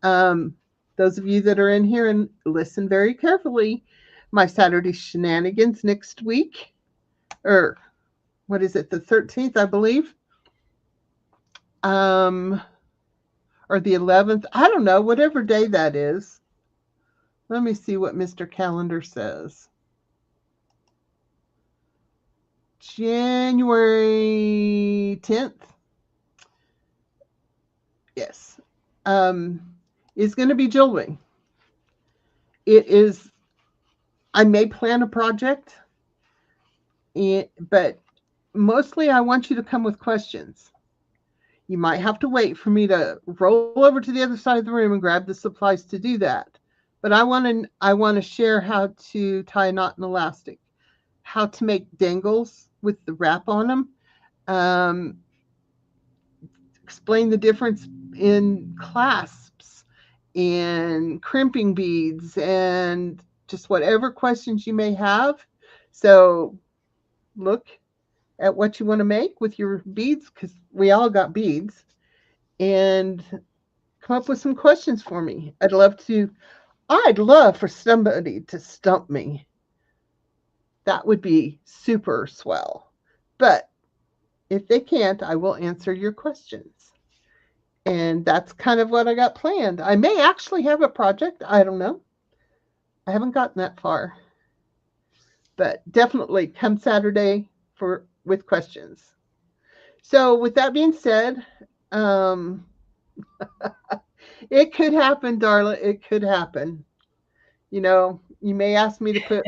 Um, those of you that are in here and listen very carefully, my Saturday shenanigans next week, or what is it, the 13th, I believe. Or the 11th. I don't know, whatever day that is. Let me see what Mr. Calendar says. January 10th. Yes. is going to be jewelry. It is, I may plan a project, but mostly I want you to come with questions. You might have to wait for me to roll over to the other side of the room and grab the supplies to do that. But I want to share how to tie a knot and elastic, how to make dangles with the wrap on them, um, explain the difference in clasps and crimping beads and just whatever questions you may have. So look at what you want to make with your beads, because we all got beads, and come up with some questions for me. I'd love for somebody to stump me. That would be super swell. But if they can't, I will answer your questions. And that's kind of what I got planned. I may actually have a project. I don't know. I haven't gotten that far. But definitely come Saturday with questions. So with that being said, it could happen, Darla. It could happen. You may ask me to put.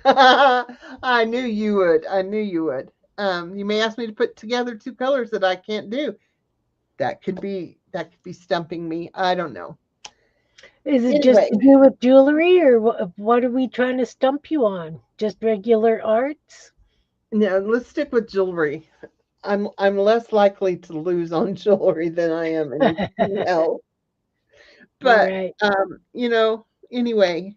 I knew you would. I knew you would. You may ask me to put together two colors that I can't do. That could be stumping me. I don't know. Is it just Anyway, to do with jewelry, or what are we trying to stump you on? Just regular arts? no, let's stick with jewelry. I'm less likely to lose on jewelry than I am anything else. But Right. anyway,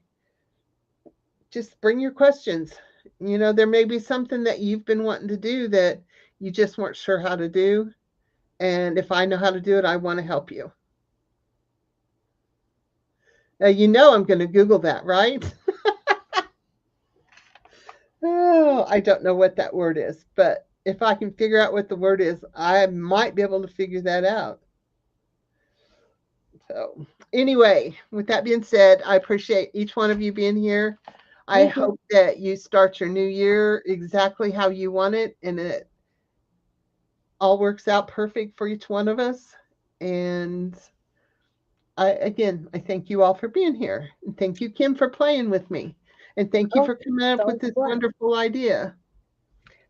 just bring your questions. There may be something that you've been wanting to do that you just weren't sure how to do. And if I know how to do it, I want to help you. Now, I'm going to Google that, right? Oh, I don't know what that word is, but if I can figure out what the word is, I might be able to figure that out. So, anyway, with that being said, I appreciate each one of you being here. I hope that you start your new year exactly how you want it, and it all works out perfect for each one of us. And I thank you all for being here. And thank you, Kim, for playing with me. And thank you for coming up with this wonderful idea.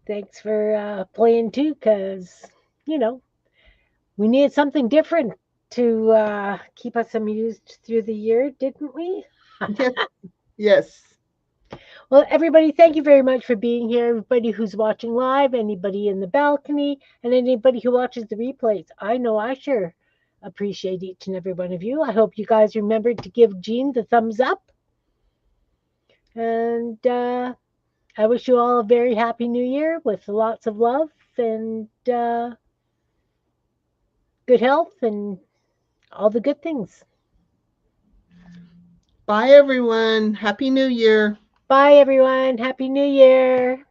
Thanks for playing too, because, we needed something different to keep us amused through the year, didn't we? Yes. Yes. Well, everybody, thank you very much for being here. Everybody who's watching live, anybody in the balcony, and anybody who watches the replays. I know I sure appreciate each and every one of you. I hope you guys remembered to give Jean the thumbs up. And I wish you all a very happy new year with lots of love and good health and all the good things. Bye, everyone. Happy New Year. Bye, everyone. Happy New Year.